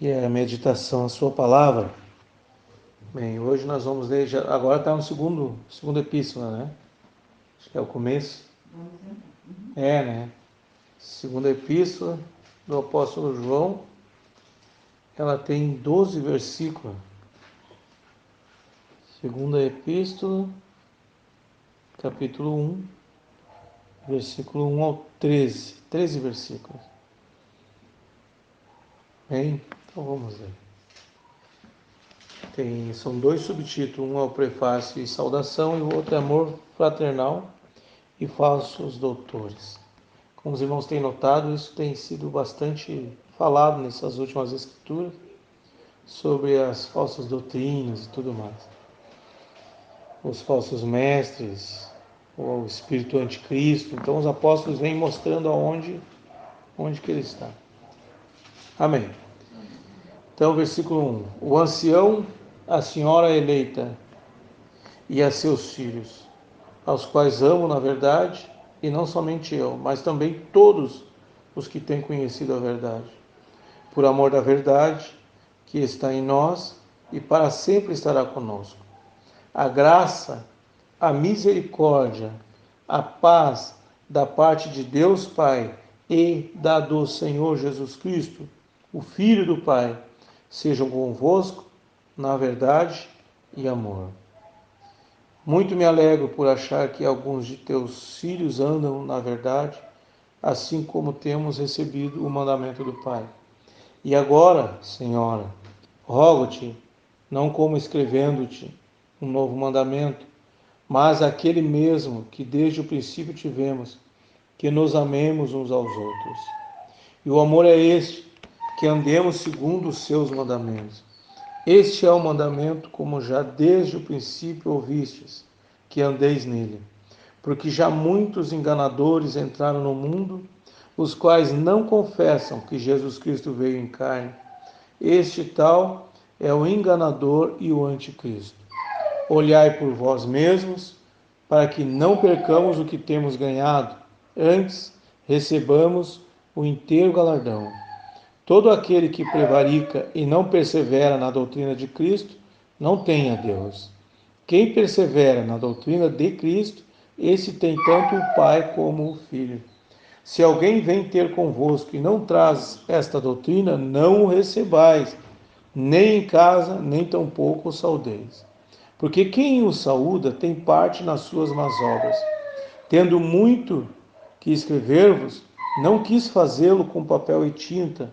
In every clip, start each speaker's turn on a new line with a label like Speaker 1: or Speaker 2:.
Speaker 1: e a meditação a sua palavra. Bem, hoje nós vamos ler, agora está no segundo epístola, né? Acho que é o começo. Né? Segunda epístola do apóstolo João, ela tem 12 versículos. Segunda epístola, capítulo 1, versículo 1 ao 13. 13 versículos. Bem, então vamos ler. São dois subtítulos, um é o prefácio e saudação, e o outro é amor fraternal e falsos doutores. Como os irmãos têm notado, isso tem sido bastante falado nessas últimas escrituras, sobre as falsas doutrinas e tudo mais. Os falsos mestres, o espírito anticristo. Então os apóstolos vêm mostrando onde que ele está. Amém. Então, versículo 1. O ancião, a senhora eleita e a seus filhos, aos quais amo na verdade, e não somente eu, mas também todos os que têm conhecido a verdade, por amor da verdade que está em nós e para sempre estará conosco. A graça, a misericórdia, a paz da parte de Deus Pai e da do Senhor Jesus Cristo, o Filho do Pai, sejam convosco na verdade e amor. Muito me alegro por achar que alguns de teus filhos andam na verdade, assim como temos recebido o mandamento do Pai. E agora, Senhora, rogo-te, não como escrevendo-te um novo mandamento, mas aquele mesmo que desde o princípio tivemos, que nos amemos uns aos outros. E o amor é este, que andemos segundo os seus mandamentos. Este é o mandamento, como já desde o princípio ouvistes, que andeis nele. Porque já muitos enganadores entraram no mundo, os quais não confessam que Jesus Cristo veio em carne. Este tal é o enganador e o anticristo. Olhai por vós mesmos, para que não percamos o que temos ganhado, antes recebamos o inteiro galardão. Todo aquele que prevarica e não persevera na doutrina de Cristo, não tem a Deus. Quem persevera na doutrina de Cristo, esse tem tanto o Pai como o Filho. Se alguém vem ter convosco e não traz esta doutrina, não o recebais, nem em casa, nem tampouco o saudeis. Porque quem o saúda tem parte nas suas más obras. Tendo muito que escrever-vos, não quis fazê-lo com papel e tinta,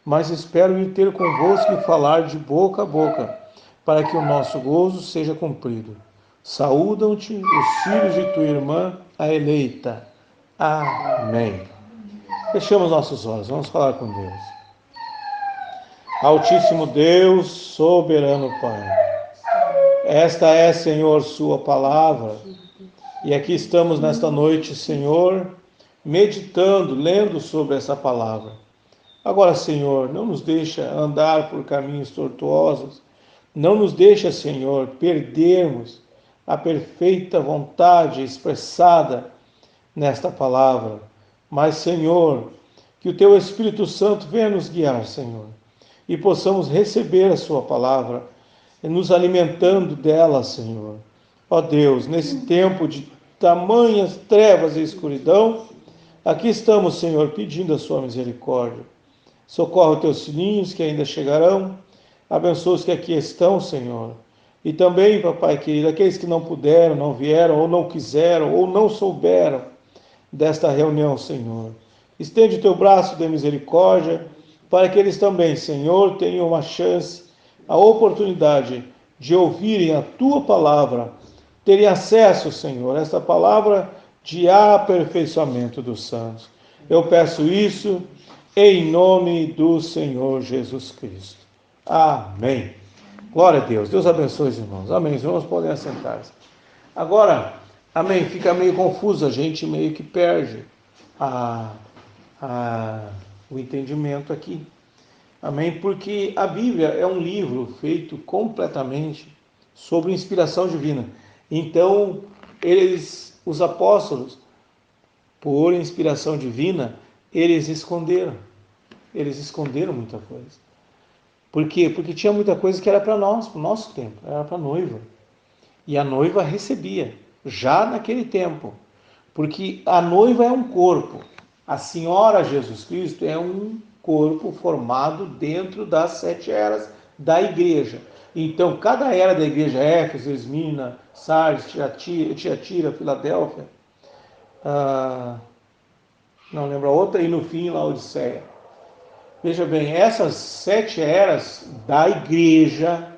Speaker 1: mas espero ir ter convosco e falar de boca a boca, para que o nosso gozo seja cumprido. Saúdam-te os filhos de tua irmã, a eleita. Amém. Fechamos nossos olhos, vamos falar com Deus. Altíssimo Deus, soberano Pai, esta é, Senhor, sua palavra, e aqui estamos nesta noite, Senhor, meditando, lendo sobre essa palavra. Agora, Senhor, não nos deixa andar por caminhos tortuosos, não nos deixa, Senhor, perdermos a perfeita vontade expressada nesta palavra. Mas, Senhor, que o Teu Espírito Santo venha nos guiar, Senhor, e possamos receber a Sua palavra, nos alimentando dela, Senhor. Ó Deus, nesse tempo de tamanhas trevas e escuridão, aqui estamos, Senhor, pedindo a Sua misericórdia. Socorre os Teus filhinhos que ainda chegarão, abençoa os que aqui estão, Senhor. E também, Papai querido, aqueles que não puderam, não vieram, ou não quiseram, ou não souberam desta reunião, Senhor. Estende o Teu braço de misericórdia, para que eles também, Senhor, tenham uma chance, a oportunidade de ouvirem a Tua palavra, terem acesso, Senhor, a esta palavra de aperfeiçoamento dos santos. Eu peço isso em nome do Senhor Jesus Cristo. Amém. Glória a Deus. Deus abençoe os irmãos. Amém. Os irmãos podem assentar-se. Agora, amém, fica meio confuso, a gente meio que perde o entendimento aqui. Amém? Porque a Bíblia é um livro feito completamente sobre inspiração divina. Então, os apóstolos, por inspiração divina, eles esconderam muita coisa. Por quê? Porque tinha muita coisa que era para nós, para o nosso tempo, era para a noiva. E a noiva recebia, já naquele tempo. Porque a noiva é um corpo. A Senhora Jesus Cristo é um corpo formado dentro das 7 eras da igreja. Então, cada era da igreja, Éfeso, Esmirna, Sardes, Tiatira, Filadélfia, não lembro a outra, e no fim, Laodiceia. Veja bem, essas 7 eras da igreja,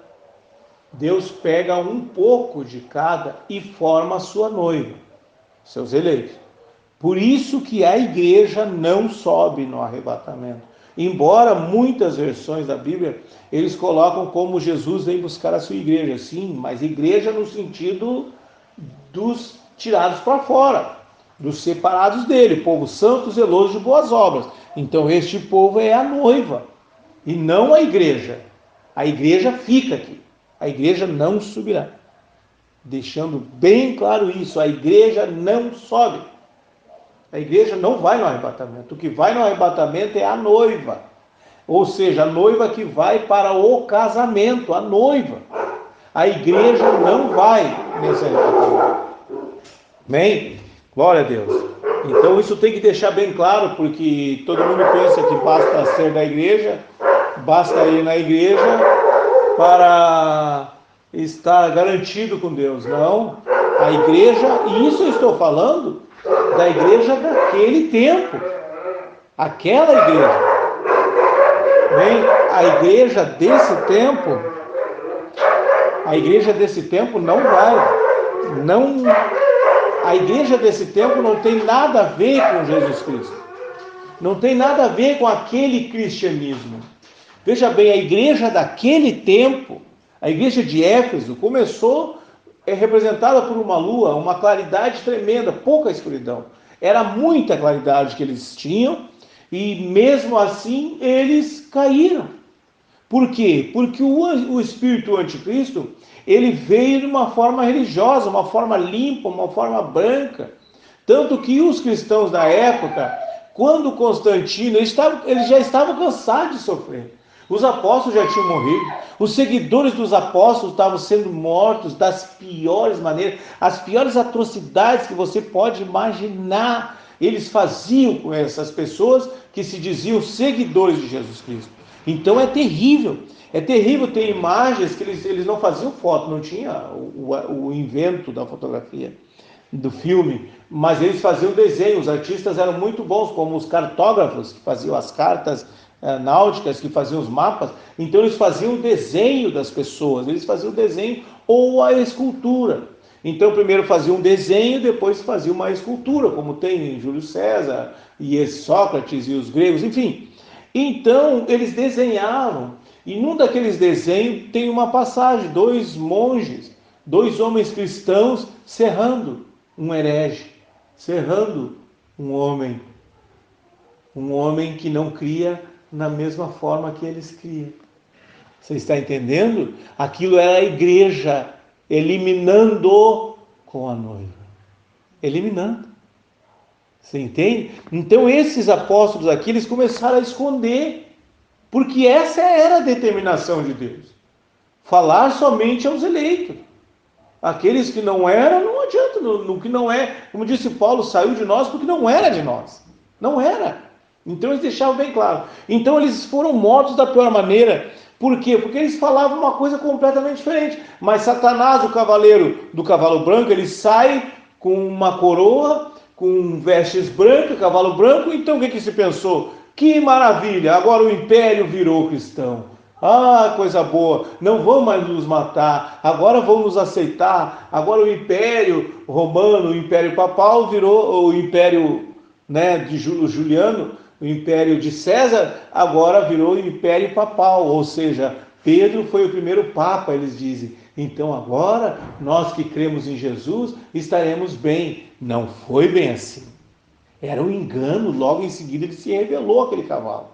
Speaker 1: Deus pega um pouco de cada e forma a sua noiva, seus eleitos. Por isso que a igreja não sobe no arrebatamento. Embora muitas versões da Bíblia, eles colocam como Jesus vem buscar a sua igreja. Sim, mas igreja no sentido dos tirados para fora, dos separados dele, povo santo, zeloso de boas obras. Então este povo é a noiva e não a igreja. A igreja fica aqui. A igreja não subirá. Deixando bem claro isso, a igreja não sobe. A igreja não vai no arrebatamento. O que vai no arrebatamento é a noiva. Ou seja, a noiva que vai para o casamento, a noiva. A igreja não vai nesse arrebatamento. Amém? Glória a Deus. Então isso tem que deixar bem claro, porque todo mundo pensa que basta ser da igreja, basta ir na igreja para estar garantido com Deus. Não. A igreja, e isso eu estou falando da igreja daquele tempo, aquela igreja. Bem, a igreja desse tempo não vai, a igreja desse tempo não tem nada a ver com Jesus Cristo, não tem nada a ver com aquele cristianismo. Veja bem, a igreja daquele tempo, a igreja de Éfeso, começou representada por uma lua, uma claridade tremenda, pouca escuridão. Era muita claridade que eles tinham e mesmo assim eles caíram. Por quê? Porque o espírito anticristo, ele veio de uma forma religiosa, uma forma limpa, uma forma branca. Tanto que os cristãos da época, quando Constantino, eles já estavam cansados de sofrer. Os apóstolos já tinham morrido, os seguidores dos apóstolos estavam sendo mortos das piores maneiras, as piores atrocidades que você pode imaginar, eles faziam com essas pessoas que se diziam seguidores de Jesus Cristo. Então é terrível ter imagens que eles não faziam foto, não tinha o invento da fotografia, do filme, mas eles faziam desenho, os artistas eram muito bons, como os cartógrafos que faziam as cartas náuticas, que faziam os mapas. Então eles faziam o desenho das pessoas, eles faziam o desenho ou a escultura. Então primeiro faziam um desenho, depois faziam uma escultura, como tem Júlio César e Sócrates e os gregos, enfim. Então eles desenhavam, e num daqueles desenhos tem uma passagem, 2 monges, 2 homens cristãos serrando um herege, serrando um homem que não cria na mesma forma que eles criam. Você está entendendo? Aquilo era a igreja eliminando com a noiva. Eliminando. Você entende? Então esses apóstolos aqui, eles começaram a esconder, porque essa era a determinação de Deus. Falar somente aos eleitos. Aqueles que não eram, não adianta, no que não é, como disse Paulo, saiu de nós porque não era de nós. Não era. Então eles deixavam bem claro. Então eles foram mortos da pior maneira. Por quê? Porque eles falavam uma coisa completamente diferente. Mas Satanás, o cavaleiro do cavalo branco, ele sai com uma coroa, com vestes brancas, cavalo branco. Então o que se pensou? Que maravilha, agora o império virou cristão. Ah, coisa boa, não vão mais nos matar, agora vão nos aceitar. Agora o império romano, o império papal virou o império, de Juliano, o império de César, agora virou o império papal, ou seja, Pedro foi o primeiro papa, eles dizem. Então agora, nós que cremos em Jesus, estaremos bem. Não foi bem assim. Era um engano, logo em seguida ele se revelou aquele cavalo.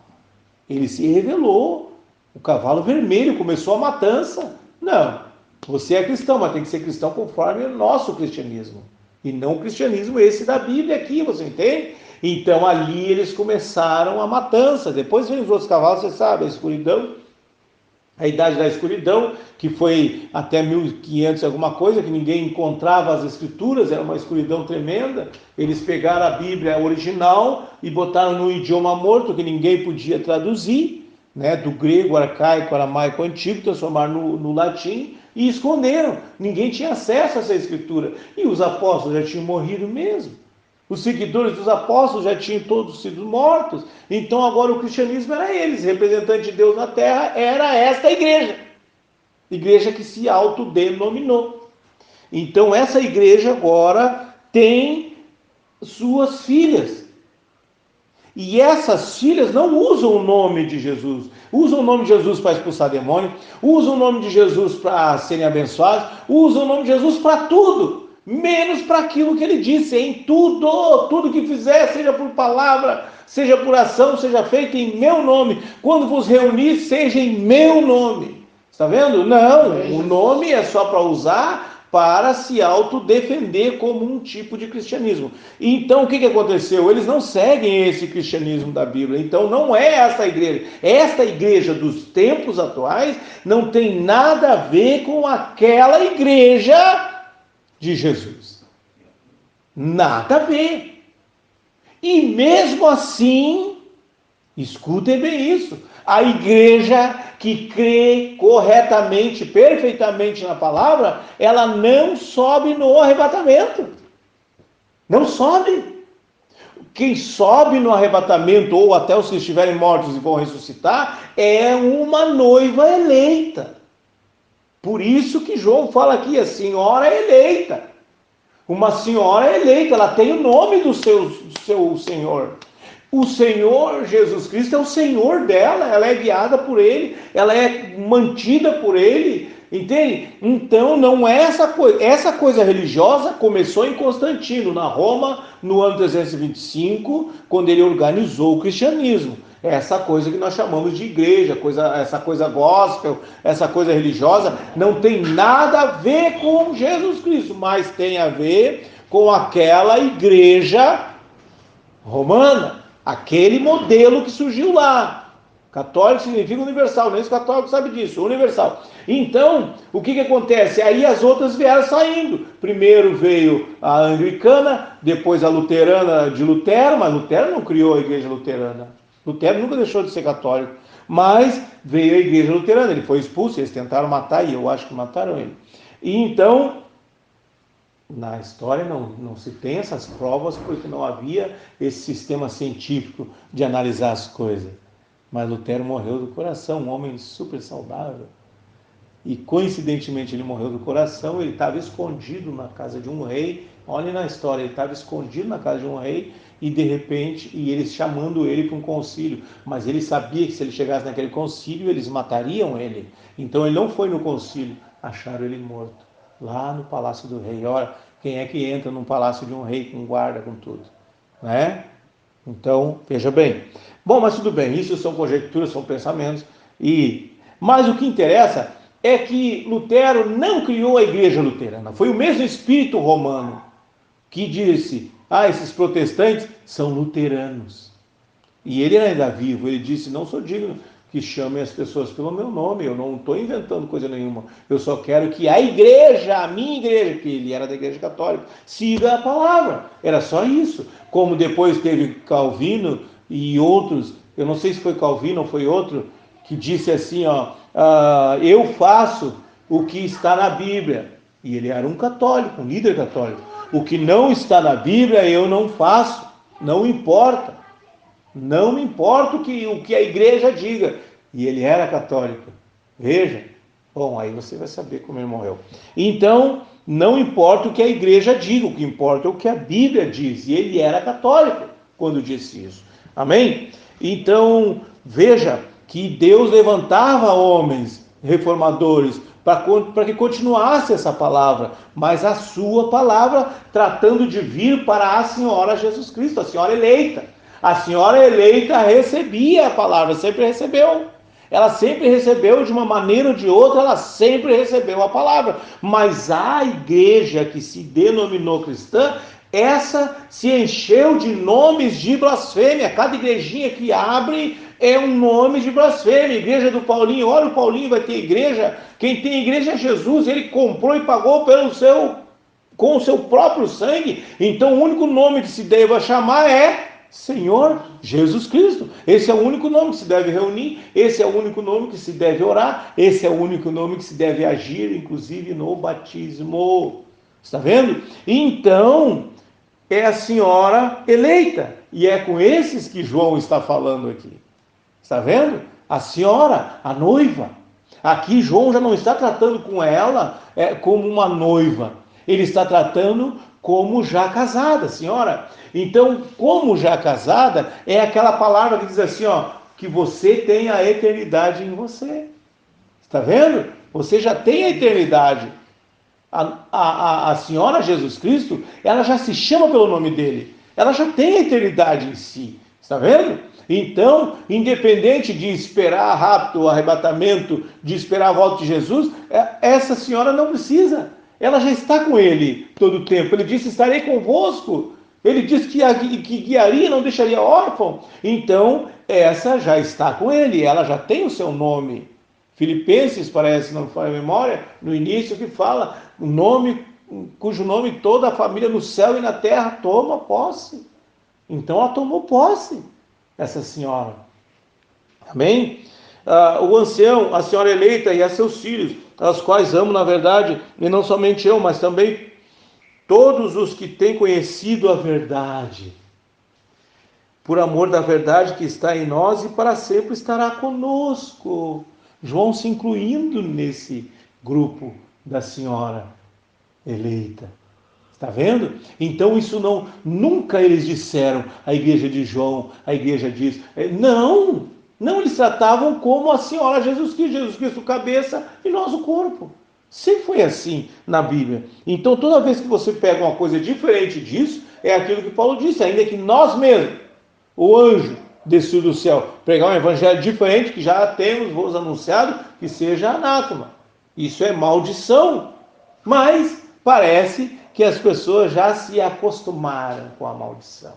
Speaker 1: Ele se revelou. O cavalo vermelho, começou a matança. Não, você é cristão, mas tem que ser cristão conforme o nosso cristianismo. E não o cristianismo esse da Bíblia aqui, você entende? Então ali eles começaram a matança. Depois vem os outros cavalos, você sabe, a escuridão. A idade da escuridão, que foi até 1500 alguma coisa, que ninguém encontrava as escrituras, era uma escuridão tremenda. Eles pegaram a Bíblia original e botaram no idioma morto, que ninguém podia traduzir, né, do grego, arcaico, aramaico, antigo, transformaram no latim e esconderam. Ninguém tinha acesso a essa escritura. E os apóstolos já tinham morrido mesmo. Os seguidores dos apóstolos já tinham todos sido mortos. Então agora o cristianismo era eles. Representante de Deus na terra era esta igreja. Igreja que se autodenominou. Então essa igreja agora tem suas filhas. E essas filhas não usam o nome de Jesus. Usam o nome de Jesus para expulsar demônio. Usam o nome de Jesus para serem abençoados. Usam o nome de Jesus para tudo. Menos para aquilo que ele disse, em tudo que fizer, seja por palavra, seja por ação, seja feito em meu nome. Quando vos reunir, seja em meu nome. Está vendo? Não, o nome é só para usar para se autodefender como um tipo de cristianismo. Então, o que aconteceu? Eles não seguem esse cristianismo da Bíblia. Então, não é esta igreja. Esta igreja dos tempos atuais não tem nada a ver com aquela igreja de Jesus. Nada a ver. E mesmo assim, escutem bem isso, a igreja que crê corretamente, perfeitamente na palavra, ela não sobe no arrebatamento. Não sobe. Quem sobe no arrebatamento, ou até os que estiverem mortos e vão ressuscitar, é uma noiva eleita. Por isso que João fala aqui, a senhora eleita. Uma senhora eleita, ela tem o nome do seu Senhor. O Senhor Jesus Cristo é o Senhor dela, ela é guiada por Ele, ela é mantida por Ele, entende? Então não é essa coisa religiosa começou em Constantino, na Roma, no ano 325, quando ele organizou o cristianismo. Essa coisa que nós chamamos de igreja, essa coisa gospel, essa coisa religiosa, não tem nada a ver com Jesus Cristo, mas tem a ver com aquela igreja romana, aquele modelo que surgiu lá. Católico significa universal, nem os católicos sabem disso, universal. Então, o que acontece? Aí as outras vieram saindo. Primeiro veio a anglicana, depois a luterana de Lutero, mas Lutero não criou a igreja luterana. Lutero nunca deixou de ser católico, mas veio a igreja luterana, ele foi expulso, eles tentaram matar, e eu acho que mataram ele. E então, na história não se tem essas provas, porque não havia esse sistema científico de analisar as coisas. Mas Lutero morreu do coração, um homem super saudável. E coincidentemente ele morreu do coração, ele estava escondido na casa de um rei. Olha na história, ele estava escondido na casa de um rei e de repente, eles chamando ele para um concílio. Mas ele sabia que se ele chegasse naquele concílio, eles matariam ele. Então ele não foi no concílio, acharam ele morto, lá no palácio do rei. Ora, quem é que entra num palácio de um rei com guarda, com tudo? Né? Então, veja bem. Bom, mas tudo bem, isso são conjecturas, são pensamentos. Mas o que interessa é que Lutero não criou a igreja luterana. Foi o mesmo espírito romano que disse, esses protestantes são luteranos. E ele era ainda vivo, ele disse, não sou digno que chamem as pessoas pelo meu nome, eu não estou inventando coisa nenhuma, eu só quero que a igreja, a minha igreja, que ele era da igreja católica, siga a palavra. Era só isso. Como depois teve Calvino e outros, eu não sei se foi Calvino ou foi outro, que disse assim, eu faço o que está na Bíblia. E ele era um católico, um líder católico. O que não está na Bíblia eu não faço, não importa. Não me importa o que a igreja diga. E ele era católico. Veja. Bom, aí você vai saber como ele morreu. Então, não importa o que a igreja diga, o que importa é o que a Bíblia diz. E ele era católico quando disse isso. Amém? Então, veja que Deus levantava homens reformadores para que continuasse essa palavra, mas a sua palavra tratando de vir para a Senhora Jesus Cristo, a Senhora eleita. A Senhora eleita recebia a palavra, sempre recebeu. Ela sempre recebeu de uma maneira ou de outra, ela sempre recebeu a palavra. Mas a igreja que se denominou cristã, essa se encheu de nomes de blasfêmia. Cada igrejinha que abre é um nome de blasfêmia. Igreja do Paulinho, olha, o Paulinho vai ter igreja. Quem tem igreja é Jesus, ele comprou e pagou com o seu próprio sangue. Então o único nome que se deve chamar é Senhor Jesus Cristo. Esse é o único nome que se deve reunir, esse é o único nome que se deve orar, esse é o único nome que se deve agir, inclusive no batismo. Está vendo? Então, é a senhora eleita, e é com esses que João está falando aqui. Está vendo? A senhora, a noiva. Aqui João já não está tratando com ela como uma noiva, ele está tratando como já casada, senhora. Então, como já casada, é aquela palavra que diz assim, ó, que você tem a eternidade em você. Está vendo? Você já tem a eternidade. A senhora Jesus Cristo, ela já se chama pelo nome dele. Ela já tem a eternidade em si. Está vendo? Então, independente de esperar rápido o arrebatamento, de esperar a volta de Jesus, essa senhora não precisa. Ela já está com ele todo o tempo. Ele disse, estarei convosco. Ele disse que guiaria, não deixaria órfão. Então, essa já está com ele. Ela já tem o seu nome. Filipenses, parece, não foi a memória, no início que fala, o nome, cujo nome toda a família no céu e na terra toma posse. Então, ela tomou posse, essa senhora. Amém? O ancião, a senhora eleita e a seus filhos, aos quais amo, na verdade, e não somente eu, mas também todos os que têm conhecido a verdade, por amor da verdade que está em nós e para sempre estará conosco. João se incluindo nesse grupo da senhora eleita. Está vendo? Então isso nunca eles disseram, a igreja de João, a igreja diz, não, eles tratavam como a senhora Jesus Cristo cabeça e nós o corpo. Sempre foi assim na Bíblia. Então toda vez que você pega uma coisa diferente disso, é aquilo que Paulo disse, ainda que nós mesmos, o anjo desceu do céu, pregar um evangelho diferente que já temos vos anunciado, que seja anátema. Isso é maldição. Mas parece que as pessoas já se acostumaram com a maldição,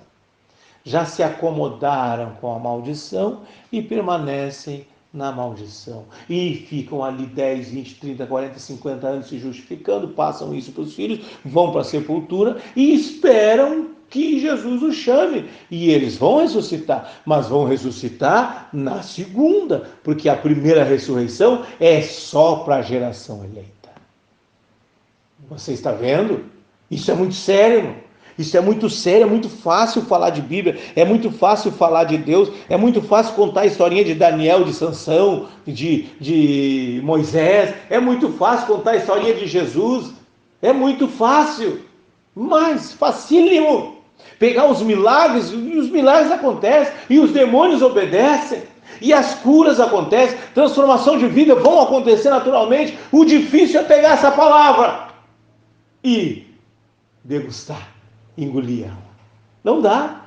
Speaker 1: já se acomodaram com a maldição e permanecem na maldição. E ficam ali 10, 20, 30, 40, 50 anos se justificando, passam isso para os filhos, vão para a sepultura e esperam que Jesus os chame. E eles vão ressuscitar, mas vão ressuscitar na segunda, porque a primeira ressurreição é só para a geração eleita. Você está vendo? Isso é muito sério. Isso é muito sério, é muito fácil falar de Bíblia, é muito fácil falar de Deus, é muito fácil contar a historinha de Daniel, de Sansão, de Moisés, é muito fácil contar a historinha de Jesus, é muito fácil, mas facílimo. Pegar os milagres, e os milagres acontecem, e os demônios obedecem, e as curas acontecem, transformação de vida vão acontecer naturalmente. O difícil é pegar essa palavra e degustar, engolir. Não dá.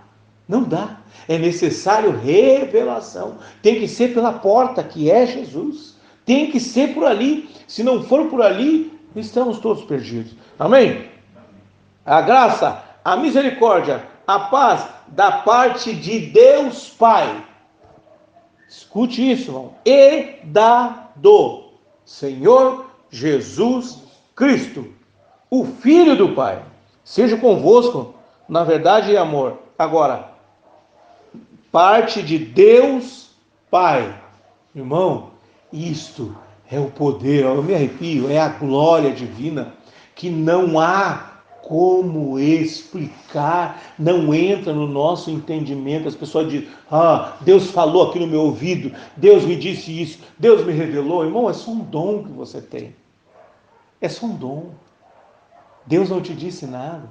Speaker 1: É necessário revelação. Tem que ser pela porta que é Jesus. Tem que ser por ali. Se não for por ali, estamos todos perdidos. Amém? A graça, a misericórdia, a paz da parte de Deus Pai. Escute isso, irmão. E do Senhor Jesus Cristo, o Filho do Pai, seja convosco na verdade e amor. Agora, parte de Deus Pai. Irmão, isto é o poder, eu me arrepio, é a glória divina, que não há como explicar, não entra no nosso entendimento. As pessoas dizem, Deus falou aqui no meu ouvido, Deus me disse isso, Deus me revelou. Irmão, é só um dom que você tem. É só um dom. Deus não te disse nada.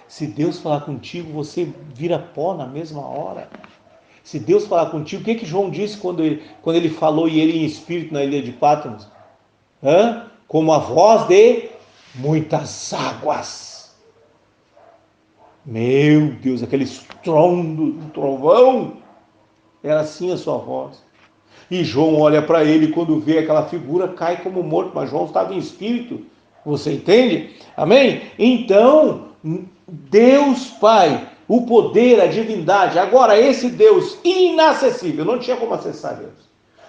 Speaker 1: Se Deus falar contigo, você vira pó na mesma hora. Se Deus falar contigo, o que João disse quando ele falou e ele em espírito na ilha de Patmos? Como a voz de muitas águas. Meu Deus, aquele estrondo do trovão, era assim a sua voz. E João olha para ele, quando vê aquela figura, cai como morto, mas João estava em espírito. Você entende? Amém? Então, Deus Pai o poder, a divindade. Agora, esse Deus inacessível, não tinha como acessar Deus.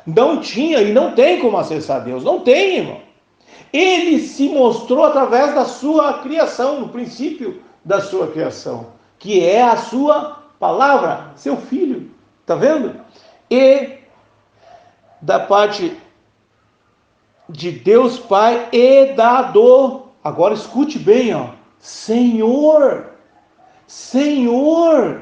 Speaker 1: Não tinha e não tem como acessar Deus. Não tem, irmão. Ele se mostrou através da sua criação, no princípio da sua criação, que é a sua palavra, seu filho. Está vendo? E da parte de Deus Pai e agora escute bem, ó, Senhor, Senhor,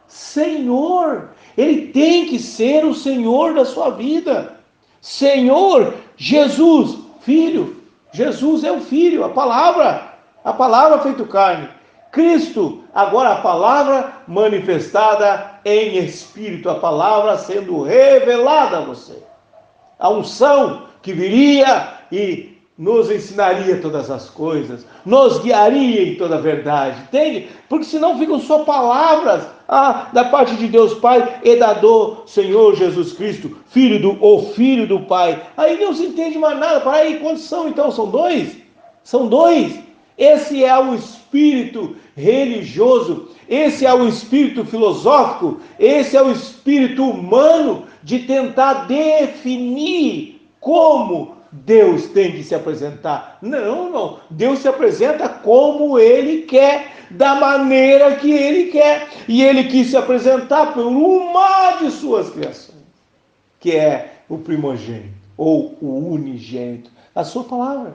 Speaker 1: Senhor, Ele tem que ser o Senhor da sua vida. Senhor, Jesus, Filho, Jesus é o Filho, a palavra feito carne. Cristo, agora a palavra manifestada em Espírito, a palavra sendo revelada a você. A unção que viria e nos ensinaria todas as coisas, nos guiaria em toda a verdade, entende? Porque senão ficam só palavras da parte de Deus Pai e do Senhor Jesus Cristo, Filho do Pai. Aí não se entende mais nada. Para aí, quantos são então? São dois? São dois. Esse é o espírito religioso, esse é o espírito filosófico, esse é o espírito humano de tentar definir como Deus tem que se apresentar. Não, não. Deus se apresenta como Ele quer, da maneira que Ele quer. E Ele quis se apresentar por uma de suas criações, que é o primogênito, ou o unigênito, a sua palavra.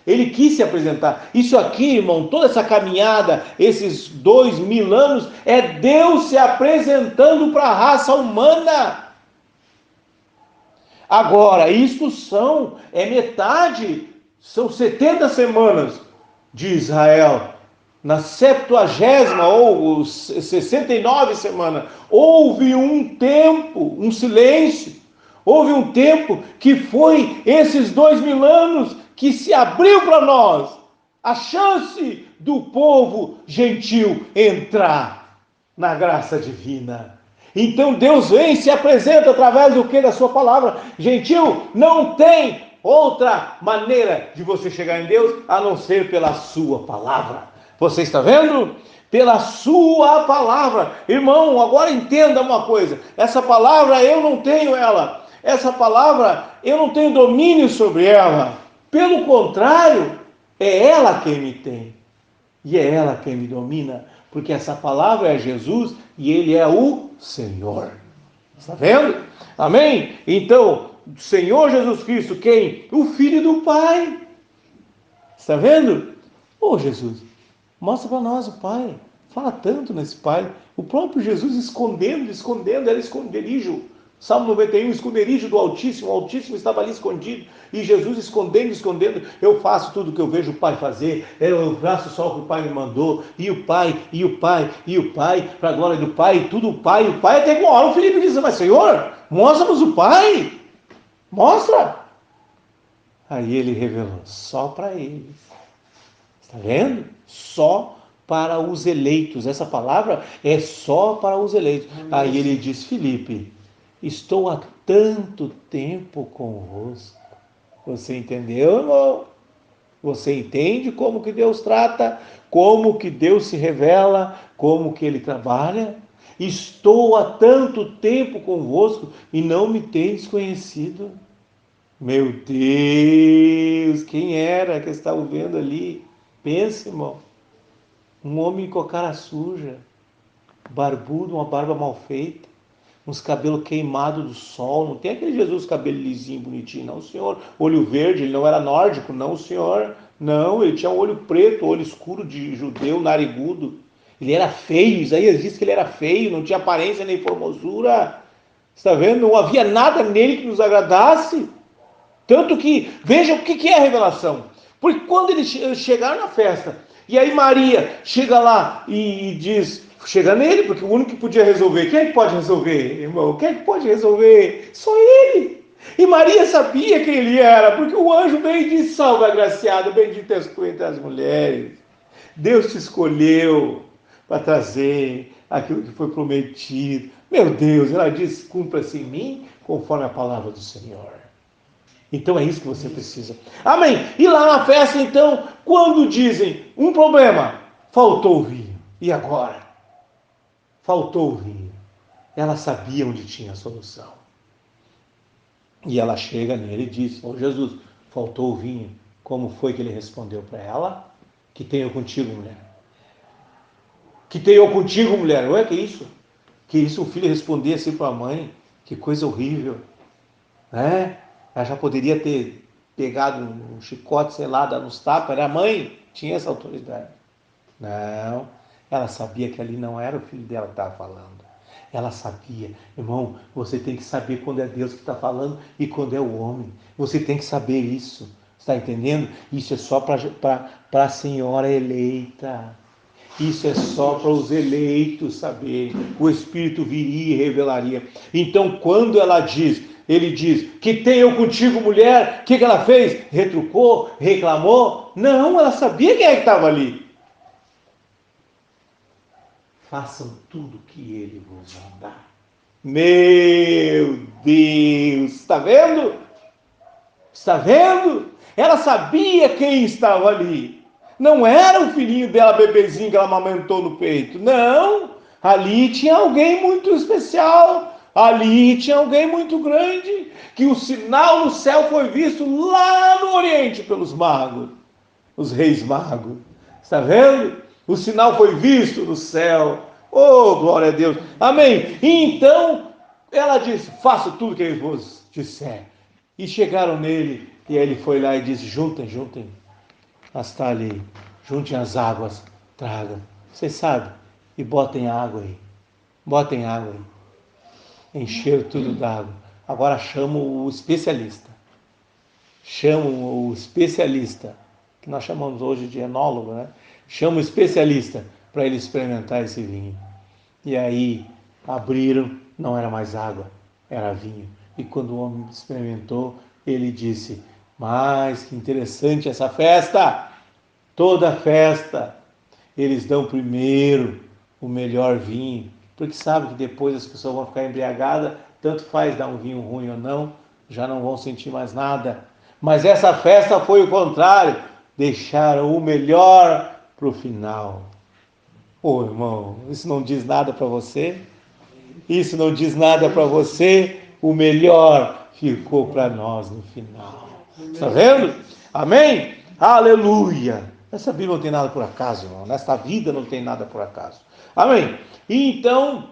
Speaker 1: Ele quis se apresentar. Isso aqui, irmão, toda essa caminhada, esses 2000 anos, é Deus se apresentando para a raça humana. Agora, isto metade, são 70 semanas de Israel. Na 70ª ou 69 semanas, houve um tempo, um silêncio. Houve um tempo que foi esses 2000 anos que se abriu para nós a chance do povo gentil entrar na graça divina. Então Deus vem e se apresenta através do que? Da sua palavra. Gentil, não tem outra maneira de você chegar em Deus a não ser pela sua palavra. Você está vendo? Pela sua palavra. Irmão, agora entenda uma coisa. Essa palavra eu não tenho ela. Essa palavra eu não tenho domínio sobre ela. Pelo contrário, é ela quem me tem. E é ela quem me domina. Porque essa palavra é Jesus e Ele é o Senhor. Está vendo? Amém? Então, Senhor Jesus Cristo, quem? O Filho do Pai. Está vendo? Ô Jesus, mostra para nós o Pai. Fala tanto nesse Pai. O próprio Jesus escondendo, era esconderijo. Salmo 91, esconderijo do Altíssimo. O Altíssimo estava ali escondido. E Jesus escondendo. Eu faço tudo o que eu vejo o Pai fazer. Eu faço só o que o Pai me mandou. E o Pai, para a glória do Pai. Tudo o Pai. Até que uma hora o Filipe diz, mas Senhor, mostra-nos o Pai. Mostra. Aí ele revelou, só para eles. Está vendo? Só para os eleitos. Essa palavra é só para os eleitos. Aí ele diz, Filipe, estou há tanto tempo convosco. Você entendeu, irmão? Você entende como que Deus trata? Como que Deus se revela? Como que Ele trabalha? Estou há tanto tempo convosco e não me tendes conhecido. Meu Deus, quem era que estava vendo ali? Pense, irmão. Um homem com a cara suja, barbudo, uma barba mal feita, uns cabelos queimados do sol. Não tem aquele Jesus cabelo lisinho, bonitinho, não, senhor. Olho verde, ele não era nórdico, não, senhor. Não, ele tinha um olho preto, olho escuro de judeu, narigudo. Ele era feio, Isaías diz que ele era feio, não tinha aparência nem formosura. Está vendo? Não havia nada nele que nos agradasse. Tanto que, veja o que é a revelação. Porque quando eles chegaram na festa, e aí Maria chega lá e diz, chega nele, porque o único que podia resolver, quem é que pode resolver, irmão? Quem é que pode resolver? Só ele. E Maria sabia quem ele era, porque o anjo veio e disse, salve agraciado, bendito és tu entre as mulheres. Deus te escolheu para trazer aquilo que foi prometido. Meu Deus, ela diz, cumpra-se em mim, conforme a palavra do Senhor. Então é isso que você precisa. Amém. E lá na festa, então, quando dizem um problema, faltou o vinho. E agora? faltou o vinho. Ela sabia onde tinha a solução. E ela chega nele e diz: "Ô Jesus, faltou o vinho." Como foi que ele respondeu para ela? "Que tenho contigo, mulher." "Que tenho contigo, mulher." Ué, que isso? Que isso o filho respondia assim para a mãe? Que coisa horrível, né? Ela já poderia ter pegado um chicote, sei lá, dado uns tapas. Era a mãe, tinha essa autoridade. Não, ela sabia que ali não era o filho dela que estava falando. Ela sabia, irmão, você tem que saber quando é Deus que está falando e quando é o homem. Você tem que saber isso. Está entendendo? Isso é só para a senhora eleita. Isso é só para os eleitos saberem. O Espírito viria e revelaria. Então, quando ele diz, "Que tenho contigo, mulher", o que ela fez? Retrucou? Reclamou? Não, ela sabia quem é que estava ali. Façam tudo que ele vos mandar. Meu Deus, está vendo? Está vendo? Ela sabia quem estava ali. Não era o filhinho dela, bebezinho que ela amamentou no peito. Não, ali tinha alguém muito especial. Ali tinha alguém muito grande. Que o sinal no céu foi visto lá no Oriente pelos magos, os reis magos. Está vendo? O sinal foi visto no céu. Oh, glória a Deus. Amém. E então ela disse: "Faça tudo que ele vos disser." E chegaram nele, e ele foi lá e disse: Juntem, está ali, juntem as águas, tragam. Vocês sabem, e botem água aí. Botem água aí. Encheram tudo d'água. Agora chamam o especialista. Chamam o especialista, que nós chamamos hoje de enólogo, né? Chama o especialista para ele experimentar esse vinho. E aí abriram, não era mais água, era vinho. E quando o homem experimentou, ele disse: "Mas que interessante essa festa! Toda festa eles dão primeiro o melhor vinho, porque sabe que depois as pessoas vão ficar embriagadas, tanto faz dar um vinho ruim ou não, já não vão sentir mais nada. Mas essa festa foi o contrário, deixaram o melhor para o final." Ô irmão, isso não diz nada para você? Isso não diz nada para você? O melhor ficou para nós no final. Está vendo? Amém? Aleluia! Essa Bíblia não tem nada por acaso, irmão. Nesta vida não tem nada por acaso. Amém? E então,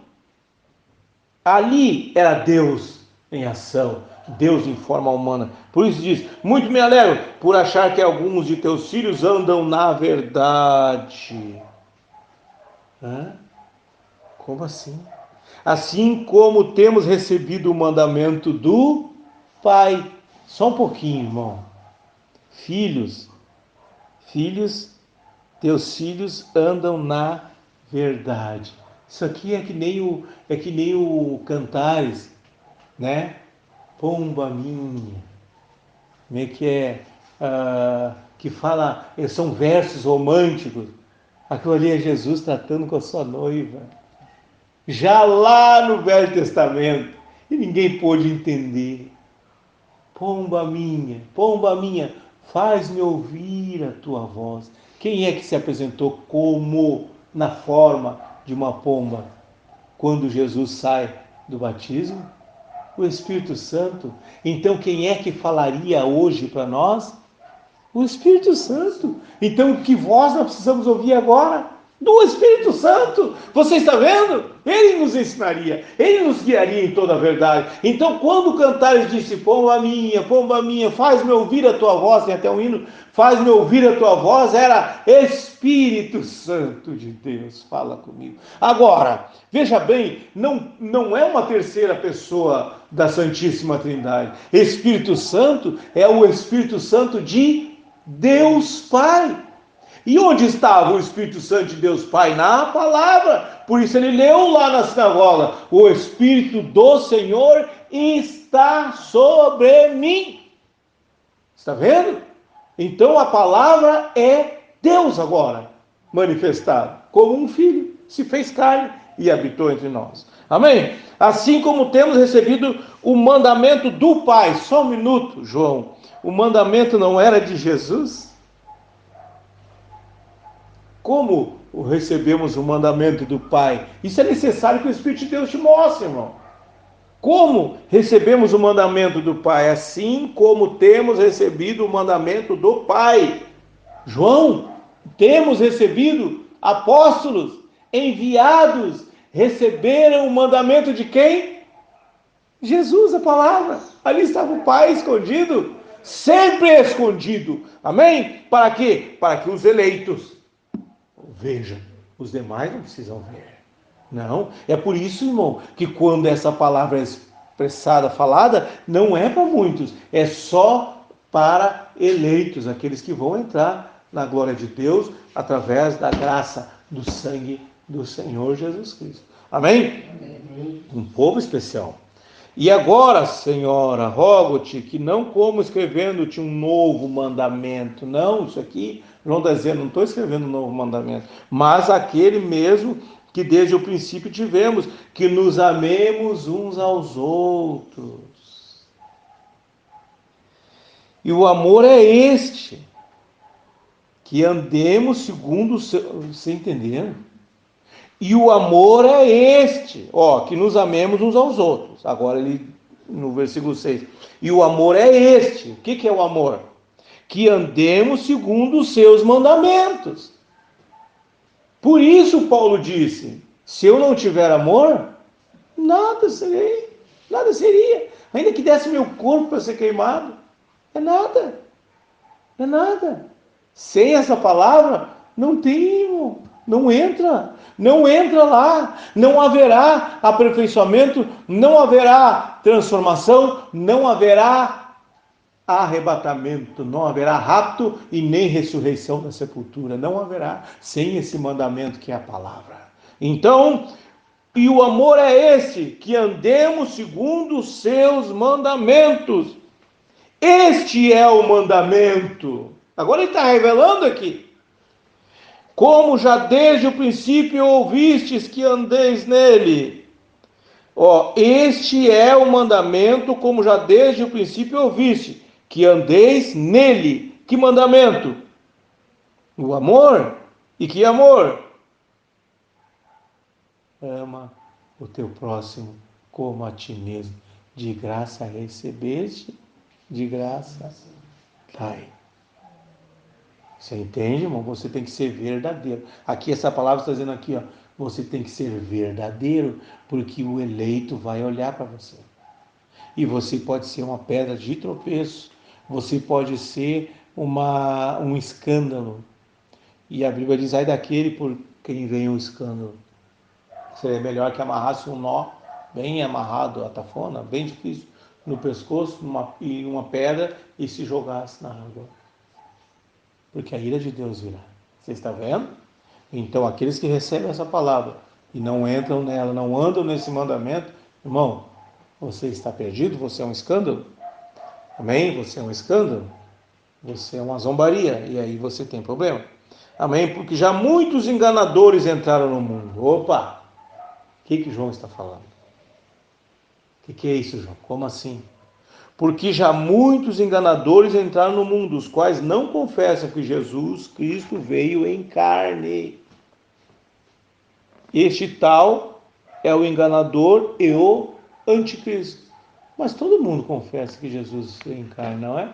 Speaker 1: ali era Deus em ação. Deus em forma humana. Por isso diz: "Muito me alegro por achar que alguns de teus filhos andam na verdade." Hã? Como assim? "Assim como temos recebido o mandamento do Pai." Só um pouquinho, irmão. Filhos, teus filhos andam na verdade. Isso aqui é que nem o Cantares, né? Pomba minha. Como é que é? Que fala, são versos românticos. Aquilo ali é Jesus tratando com a sua noiva. Já lá no Velho Testamento. E ninguém pôde entender. Pomba minha, faz-me ouvir a tua voz. Quem é que se apresentou como na forma de uma pomba quando Jesus sai do batismo? O Espírito Santo. Então quem é que falaria hoje para nós? O Espírito Santo. Então que voz nós precisamos ouvir agora? Do Espírito Santo. Você está vendo? Ele nos ensinaria, ele nos guiaria em toda a verdade. Então, quando o Cantares disse: pomba minha, faz-me ouvir a tua voz, tem até um hino, faz-me ouvir a tua voz, era Espírito Santo de Deus, fala comigo. Agora, veja bem, não é uma terceira pessoa da Santíssima Trindade. Espírito Santo é o Espírito Santo de Deus Pai. E onde estava o Espírito Santo de Deus Pai? Na palavra. Por isso ele leu lá na sinagoga: "O Espírito do Senhor está sobre mim." Está vendo? Então a palavra é Deus agora, manifestado como um filho, se fez carne e habitou entre nós. Amém? Assim como temos recebido o mandamento do Pai. Só um minuto, João. O mandamento não era de Jesus? Como recebemos o mandamento do Pai? Isso é necessário que o Espírito de Deus te mostre, irmão. Como recebemos o mandamento do Pai? Assim como temos recebido o mandamento do Pai. João, temos recebido apóstolos enviados, receberam o mandamento de quem? Jesus, a palavra. Ali estava o Pai escondido, sempre escondido. Amém? Para quê? Para que os eleitos vejam. Os demais não precisam ver. Não, é por isso, irmão, que quando essa palavra é expressada, falada, não é para muitos, é só para eleitos, aqueles que vão entrar na glória de Deus através da graça do sangue do Senhor Jesus Cristo. Amém? Amém. Um povo especial. E agora, Senhora, rogo-te que não como escrevendo-te um novo mandamento. Não, isso aqui, João está dizendo, não estou escrevendo um novo mandamento, mas aquele mesmo que desde o princípio tivemos, que nos amemos uns aos outros. E o amor é este, que andemos segundo o seu... Você entendendo? E o amor é este, que nos amemos uns aos outros. Agora ele, no versículo 6, e o amor é este. O que é o amor? Que andemos segundo os seus mandamentos. Por isso Paulo disse, se eu não tiver amor, nada seria. Ainda que desse meu corpo para ser queimado, é nada. Sem essa palavra, não tem, irmão. Não entra lá, não haverá aperfeiçoamento, não haverá transformação, não haverá arrebatamento, não haverá rapto e nem ressurreição da sepultura, não haverá sem esse mandamento que é a palavra. Então, e o amor é esse, que andemos segundo os seus mandamentos. Este é o mandamento. Agora ele está revelando aqui. Como já desde o princípio ouvistes que andeis nele. Este é o mandamento, como já desde o princípio ouviste, que andeis nele. Que mandamento? O amor. E que amor? Ama o teu próximo como a ti mesmo. De graça recebeste, de graça dai. Você entende, irmão? Você tem que ser verdadeiro. Aqui essa palavra está dizendo aqui, você tem que ser verdadeiro, porque o eleito vai olhar para você. E você pode ser uma pedra de tropeço, você pode ser um escândalo. E a Bíblia diz, ai daquele por quem vem um escândalo. Seria melhor que amarrasse um nó bem amarrado, a tafona, bem difícil, no pescoço, e uma pedra, e se jogasse na água. Porque a ira de Deus virá. Você está vendo? Então, aqueles que recebem essa palavra e não entram nela, não andam nesse mandamento, irmão, você está perdido, você é um escândalo. Amém? Você é um escândalo. Você é uma zombaria. E aí você tem problema. Amém? Porque já muitos enganadores entraram no mundo. Opa! O que João está falando? O que é isso, João? Como assim? Porque já muitos enganadores entraram no mundo, os quais não confessam que Jesus Cristo veio em carne. Este tal é o enganador e o anticristo. Mas todo mundo confessa que Jesus veio em carne, não é?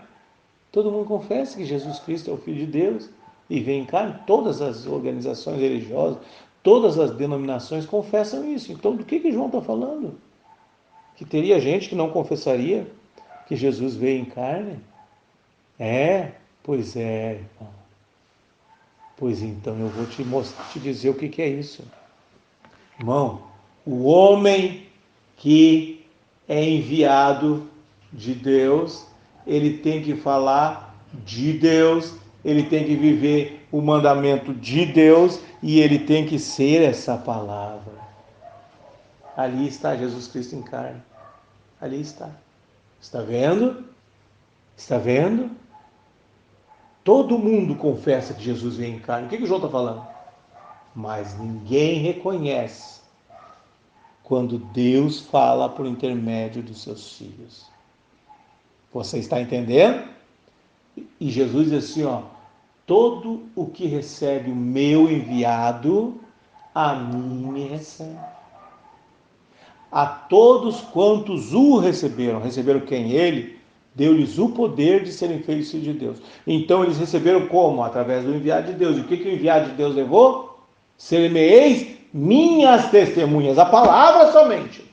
Speaker 1: Todo mundo confessa que Jesus Cristo é o Filho de Deus e veio em carne. Todas as organizações religiosas, todas as denominações confessam isso. Então, do que João está falando? Que teria gente que não confessaria que Jesus veio em carne? Pois é, irmão. Pois então eu vou te dizer o que é isso. Irmão, o homem que é enviado de Deus, ele tem que falar de Deus, ele tem que viver o mandamento de Deus e ele tem que ser essa palavra. Ali está Jesus Cristo em carne. Ali está. Está vendo? Está vendo? Todo mundo confessa que Jesus veio em carne. O que o João está falando? Mas ninguém reconhece quando Deus fala por intermédio dos seus filhos. Você está entendendo? E Jesus diz assim, todo o que recebe o meu enviado, a mim me recebe. A todos quantos o receberam, receberam quem? Ele, deu-lhes o poder de serem feitos filhos de Deus. Então eles receberam como? Através do enviado de Deus. E o que o enviado de Deus levou? Ser-me-eis minhas testemunhas, a palavra somente.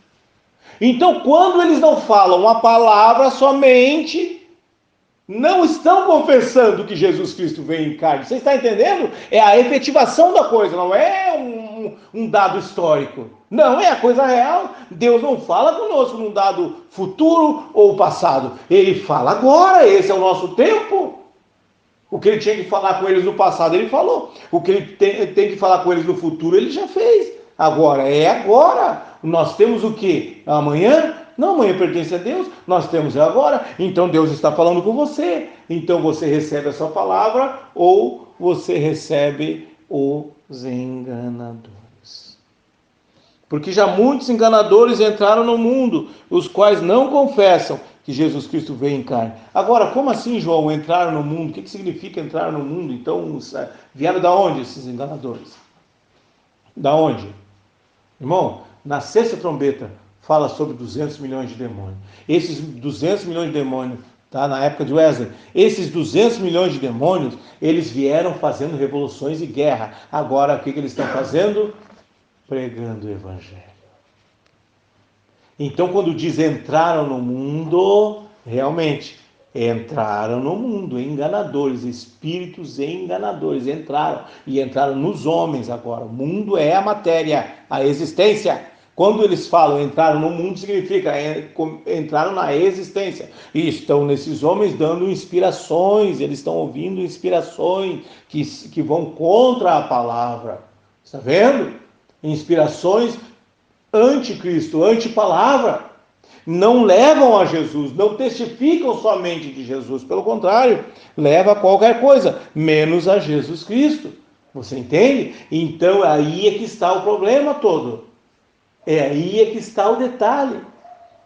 Speaker 1: Então, quando eles não falam a palavra somente, não estão confessando que Jesus Cristo veio em carne. Você está entendendo? É a efetivação da coisa, não é um dado histórico. Não, é a coisa real. Deus não fala conosco num dado futuro ou passado. Ele fala agora, esse é o nosso tempo. O que ele tinha que falar com eles no passado, ele falou. O que ele tem que falar com eles no futuro, ele já fez. Agora, é agora. Nós temos o quê? Amanhã? Não, amanhã pertence a Deus. Nós temos agora. Então Deus está falando com você. Então você recebe essa palavra ou você recebe os enganadores. Porque já muitos enganadores entraram no mundo, os quais não confessam que Jesus Cristo veio em carne. Agora, como assim, João, entrar no mundo? O que significa entrar no mundo? Então, vieram da onde esses enganadores? Da onde? Irmão, na sexta trombeta fala sobre 200 milhões de demônios. Esses 200 milhões de demônios, tá? Na época de Wesley, esses 200 milhões de demônios, eles vieram fazendo revoluções e guerra. Agora, o que eles estão fazendo? Pregando o evangelho. Então, quando diz entraram no mundo, realmente entraram no mundo, enganadores, espíritos enganadores entraram e entraram nos homens agora. O mundo é a matéria, a existência. Quando eles falam entraram no mundo, significa entraram na existência. E estão nesses homens dando inspirações, eles estão ouvindo inspirações que vão contra a palavra. Está vendo? Inspirações anticristo, antipalavra, não levam a Jesus, não testificam somente de Jesus, pelo contrário, leva a qualquer coisa, menos a Jesus Cristo. Você entende? Então aí é que está o problema todo. É aí é que está o detalhe.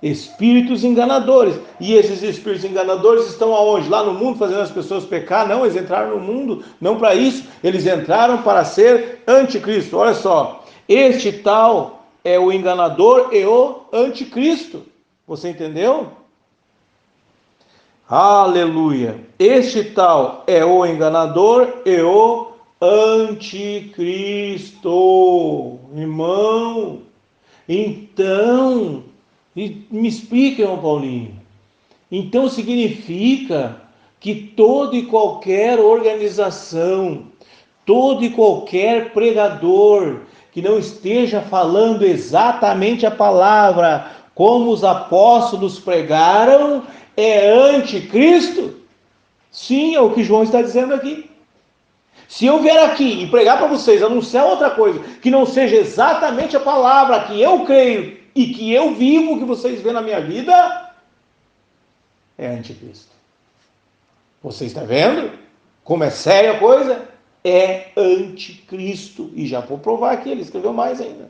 Speaker 1: Espíritos enganadores. E esses espíritos enganadores estão aonde? Lá no mundo, fazendo as pessoas pecar? Não, eles entraram no mundo, não para isso. Eles entraram para ser anticristo. Olha só, este tal é o enganador e o anticristo. Você entendeu? Aleluia. Este tal é o enganador e o anticristo. Irmão, então, me explica, irmão Paulinho. Então significa que toda e qualquer organização, todo e qualquer pregador que não esteja falando exatamente a palavra como os apóstolos pregaram, é anticristo? Sim, é o que João está dizendo aqui. Se eu vier aqui e pregar para vocês, anunciar outra coisa, que não seja exatamente a palavra que eu creio e que eu vivo, que vocês vêem na minha vida, é anticristo. Você está vendo como é séria a coisa? É anticristo. E já vou provar aqui, ele escreveu mais ainda.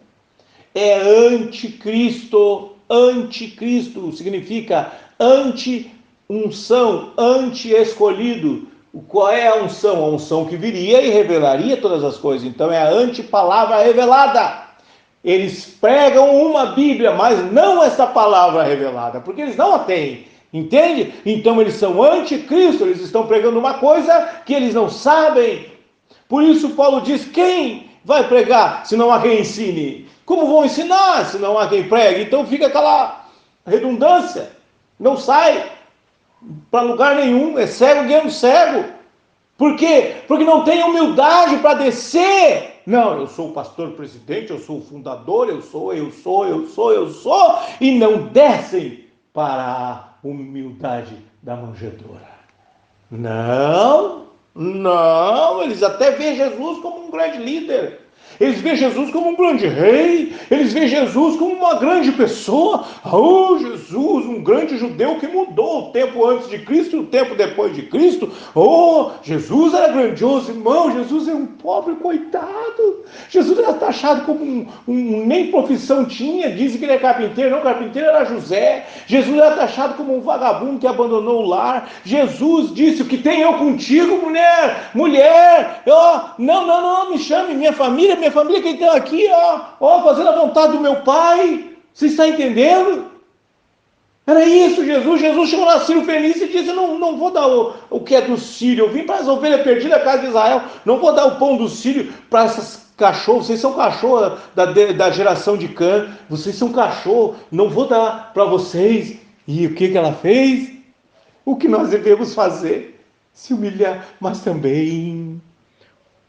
Speaker 1: É anticristo. Anticristo significa anti-unção, anti-escolhido. Qual é a unção? A unção que viria e revelaria todas as coisas. Então é a antipalavra revelada. Eles pregam uma Bíblia, mas não essa palavra revelada, porque eles não a têm. Entende? Então eles são anticristo, eles estão pregando uma coisa que eles não sabem. Por isso Paulo diz, quem vai pregar se não há quem ensine? Como vão ensinar se não há quem pregue? Então fica aquela redundância, não sai para lugar nenhum, é cego guiando cego. Por quê? Porque não tem humildade para descer. Não, eu sou o pastor presidente, eu sou o fundador, eu sou, e não descem para a humildade da manjedoura. Não, eles até veem Jesus como um grande líder. Eles veem Jesus como um grande rei, eles veem Jesus como uma grande pessoa. Oh, Jesus, um grande judeu que mudou o tempo antes de Cristo e o tempo depois de Cristo. Oh, Jesus era grandioso, irmão. Jesus é um pobre coitado. Jesus era taxado como nem profissão tinha. Dizem que ele é carpinteiro, não, carpinteiro era José. Jesus era taxado como um vagabundo que abandonou o lar. Jesus disse: o que tem eu contigo, mulher, não, me chame, minha família que está aqui, fazendo a vontade do meu pai. Você está entendendo? Era isso, Jesus chegou na Sírio Fenícia e disse: não vou dar o que é do Sírio, eu vim para as ovelhas perdidas da casa de Israel, não vou dar o pão do Sírio para essas cachorros, vocês são cachorros da geração de Cã, vocês são cachorros, não vou dar para vocês. E o que ela fez? O que nós devemos fazer? Se humilhar, mas também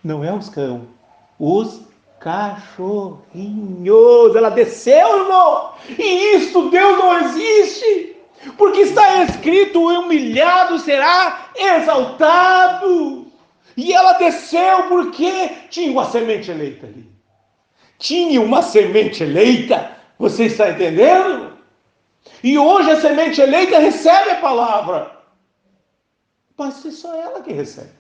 Speaker 1: não é os cão, os cachorrinhos. Ela desceu, irmão. E isso, Deus não existe. Porque está escrito: o humilhado será exaltado. E ela desceu porque tinha uma semente eleita ali. Tinha uma semente eleita. Você está entendendo? E hoje a semente eleita recebe a palavra. Mas é só ela que recebe.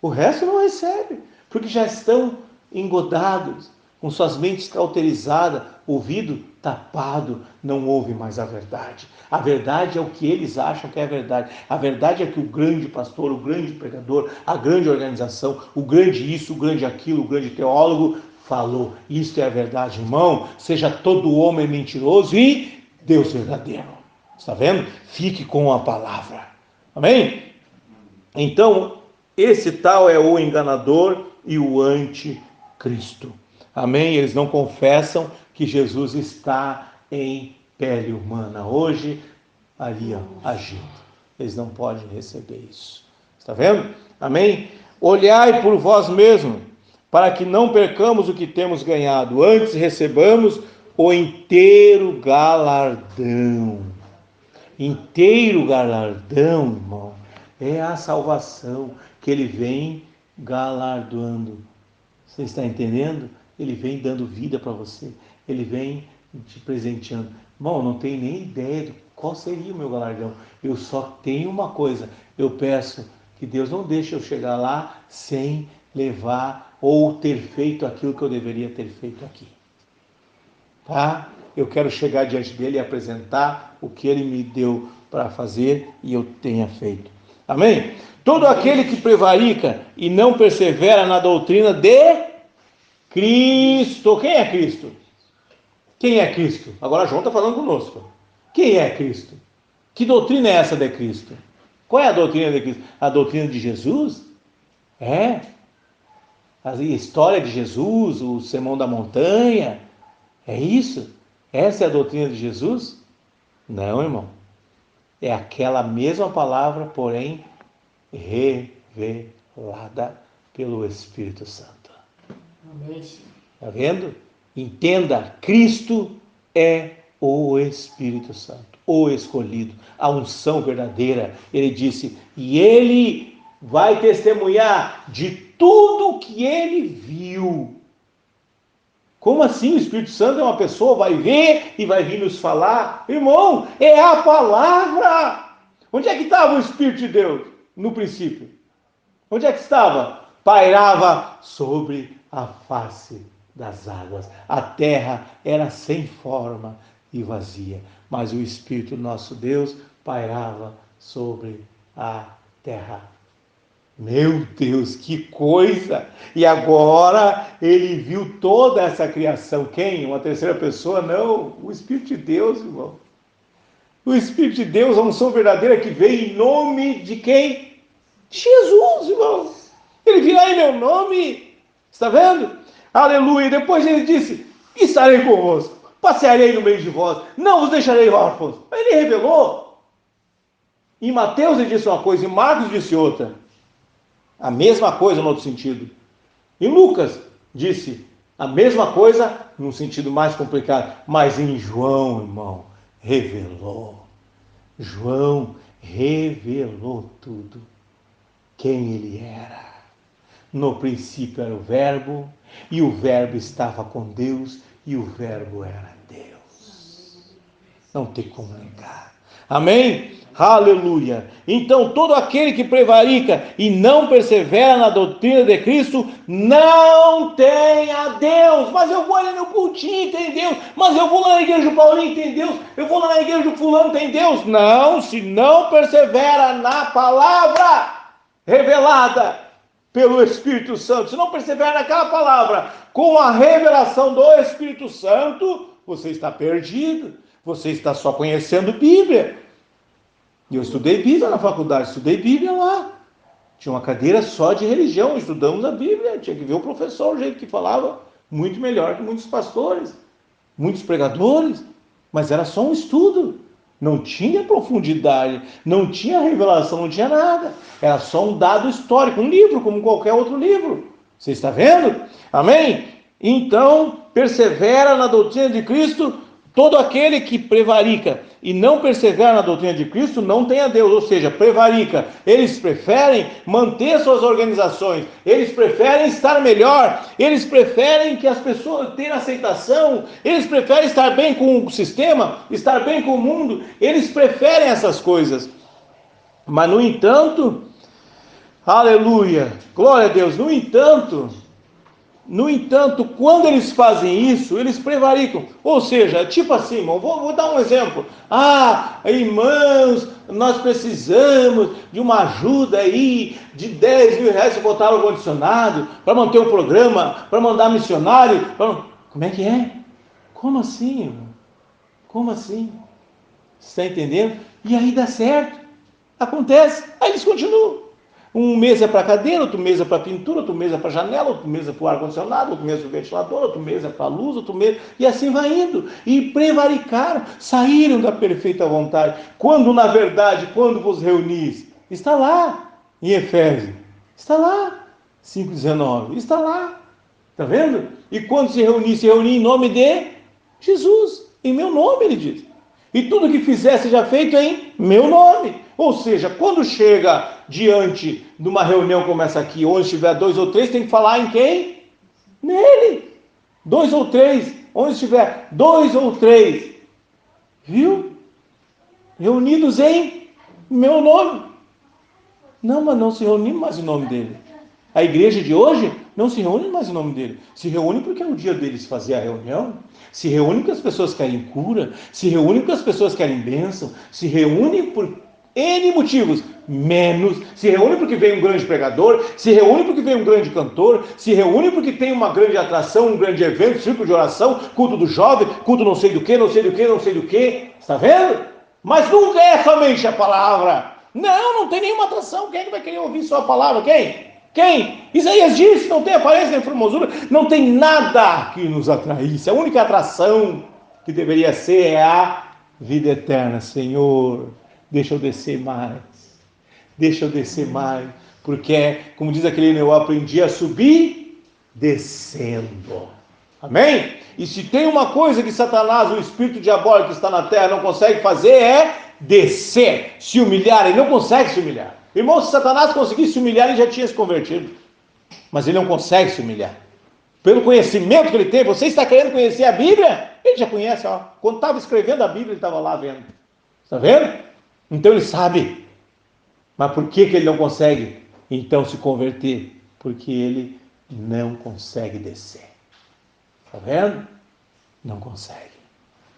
Speaker 1: O resto não recebe, porque já estão engodados, com suas mentes cauterizadas, ouvido tapado, não ouve mais a verdade. A verdade é o que eles acham que é a verdade. A verdade é que o grande pastor, o grande pregador, a grande organização, o grande isso, o grande aquilo, o grande teólogo falou. Isto é a verdade, irmão. Seja todo homem mentiroso e Deus verdadeiro. Está vendo? Fique com a palavra. Amém? Então, esse tal é o enganador e o anticristo. Amém? Eles não confessam que Jesus está em pele humana hoje, ali agindo. Eles não podem receber isso. Está vendo? Amém? Olhai por vós mesmos, para que não percamos o que temos ganhado, antes recebamos o inteiro galardão. Inteiro galardão, irmão, é a salvação que ele vem galardoando. Você está entendendo? Ele vem dando vida para você. Ele vem te presenteando. Irmão, não tenho nem ideia de qual seria o meu galardão. Eu só tenho uma coisa. Eu peço que Deus não deixe eu chegar lá sem levar ou ter feito aquilo que eu deveria ter feito aqui. Tá? Eu quero chegar diante dele e apresentar o que ele me deu para fazer e eu tenha feito. Amém? Todo aquele que prevarica e não persevera na doutrina de Cristo. Quem é Cristo? Quem é Cristo? Agora João está falando conosco. Quem é Cristo? Que doutrina é essa de Cristo? Qual é a doutrina de Cristo? A doutrina de Jesus? É. A história de Jesus, o Sermão da Montanha. É isso? Essa é a doutrina de Jesus? Não, irmão. É aquela mesma palavra, porém revelada pelo Espírito Santo.
Speaker 2: Amém.
Speaker 1: Está vendo? Entenda, Cristo é o Espírito Santo, o escolhido, a unção verdadeira. Ele disse, e ele vai testemunhar de tudo que ele viu. Como assim o Espírito Santo é uma pessoa, vai ver e vai vir nos falar? Irmão, é a palavra. Onde é que estava o Espírito de Deus no princípio? Onde é que estava? Pairava sobre a face das águas. A terra era sem forma e vazia, mas o Espírito nosso Deus pairava sobre a terra. Meu Deus, que coisa! E agora ele viu toda essa criação. Quem? Uma terceira pessoa? Não, o Espírito de Deus, irmão. O Espírito de Deus, a unção verdadeira que veio em nome de quem? Jesus, irmão. Ele virá em meu nome. Está vendo? Aleluia. Depois ele disse, estarei convosco, passearei no meio de vós, não vos deixarei órfãos. Ele revelou. Em Mateus ele disse uma coisa, em Marcos disse outra. A mesma coisa no outro sentido. Em Lucas disse a mesma coisa num sentido mais complicado. Mas em João, irmão, revelou. João revelou tudo. Quem ele era. No princípio era o Verbo, e o Verbo estava com Deus, e o Verbo era Deus. Não tem como negar. Amém? Aleluia. Então, todo aquele que prevarica e não persevera na doutrina de Cristo, não tem a Deus. Mas eu vou ali no cultinho, tem Deus. Mas eu vou lá na igreja do Paulinho, tem Deus. Eu vou lá na igreja do fulano, tem Deus. Não, se não persevera na palavra revelada pelo Espírito Santo, se não persevera naquela palavra com a revelação do Espírito Santo, você está perdido. Você está só conhecendo Bíblia. E eu estudei Bíblia na faculdade, estudei Bíblia lá. Tinha uma cadeira só de religião, estudamos a Bíblia. Tinha que ver o professor, o jeito que falava, muito melhor que muitos pastores, muitos pregadores. Mas era só um estudo. Não tinha profundidade, não tinha revelação, não tinha nada. Era só um dado histórico, um livro, como qualquer outro livro. Você está vendo? Amém? Então, persevera na doutrina de Cristo. Todo aquele que prevarica e não persevera na doutrina de Cristo não tem a Deus, ou seja, prevarica. Eles preferem manter suas organizações, eles preferem estar melhor, eles preferem que as pessoas tenham aceitação, eles preferem estar bem com o sistema, estar bem com o mundo, eles preferem essas coisas. Mas no entanto, aleluia, glória a Deus, no entanto, quando eles fazem isso, eles prevaricam. Ou seja, tipo assim, irmão, vou dar um exemplo. Irmãos, nós precisamos de uma ajuda aí de 10 mil reais para botar o ar-condicionado, para manter o programa, para mandar missionário. Como é que é? Como assim, irmão? Como assim? Você está entendendo? E aí dá certo. Acontece. Aí eles continuam. Um mês é para cadeira, outro mês é para pintura, outro mês é para janela, outro mês é para o ar-condicionado, outro mês é para o ventilador, outro mês é para a luz, outro mês... E assim vai indo. E prevaricaram, saíram da perfeita vontade. Quando, na verdade, quando vos reunis, está lá em Efésios. Está lá. 5,19. Está lá. Está vendo? E quando se reunir em nome de Jesus. Em meu nome, ele diz. E tudo que fizer seja feito em meu nome. Ou seja, quando chega diante de uma reunião como essa aqui, onde estiver 2 ou 3, tem que falar em quem? Nele. 2 ou 3. Onde estiver 2 ou 3. Viu? Reunidos em meu nome. Não, mas não se reunimos mais em nome dele. A igreja de hoje não se reúne mais em nome dele. Se reúne porque é o dia deles fazer a reunião. Se reúne porque as pessoas querem cura. Se reúne porque as pessoas querem bênção. Se reúne por N motivos, menos. Se reúne porque vem um grande pregador. Se reúne porque vem um grande cantor. Se reúne porque tem uma grande atração, um grande evento, círculo de oração, culto do jovem, culto não sei do que, não sei do que, não sei do que. Está vendo? Mas nunca é somente a palavra. Não tem nenhuma atração. Quem é que vai querer ouvir só a palavra? Quem? Isaías disse, não tem aparência nem formosura, não tem nada que nos atraísse. A única atração que deveria ser é a vida eterna. Senhor, deixa eu descer mais, porque, como diz aquele, eu aprendi a subir descendo. Amém? E se tem uma coisa que Satanás, o espírito diabólico que está na terra, não consegue fazer, é descer, se humilhar. Ele não consegue se humilhar. Irmão, se Satanás conseguisse se humilhar, ele já tinha se convertido. Mas ele não consegue se humilhar. Pelo conhecimento que ele tem, você está querendo conhecer a Bíblia? Ele já conhece, ó. Quando estava escrevendo a Bíblia, ele estava lá vendo. Está vendo? Então ele sabe. Mas por que ele não consegue, então, se converter? Porque ele não consegue descer. Está vendo? Não consegue.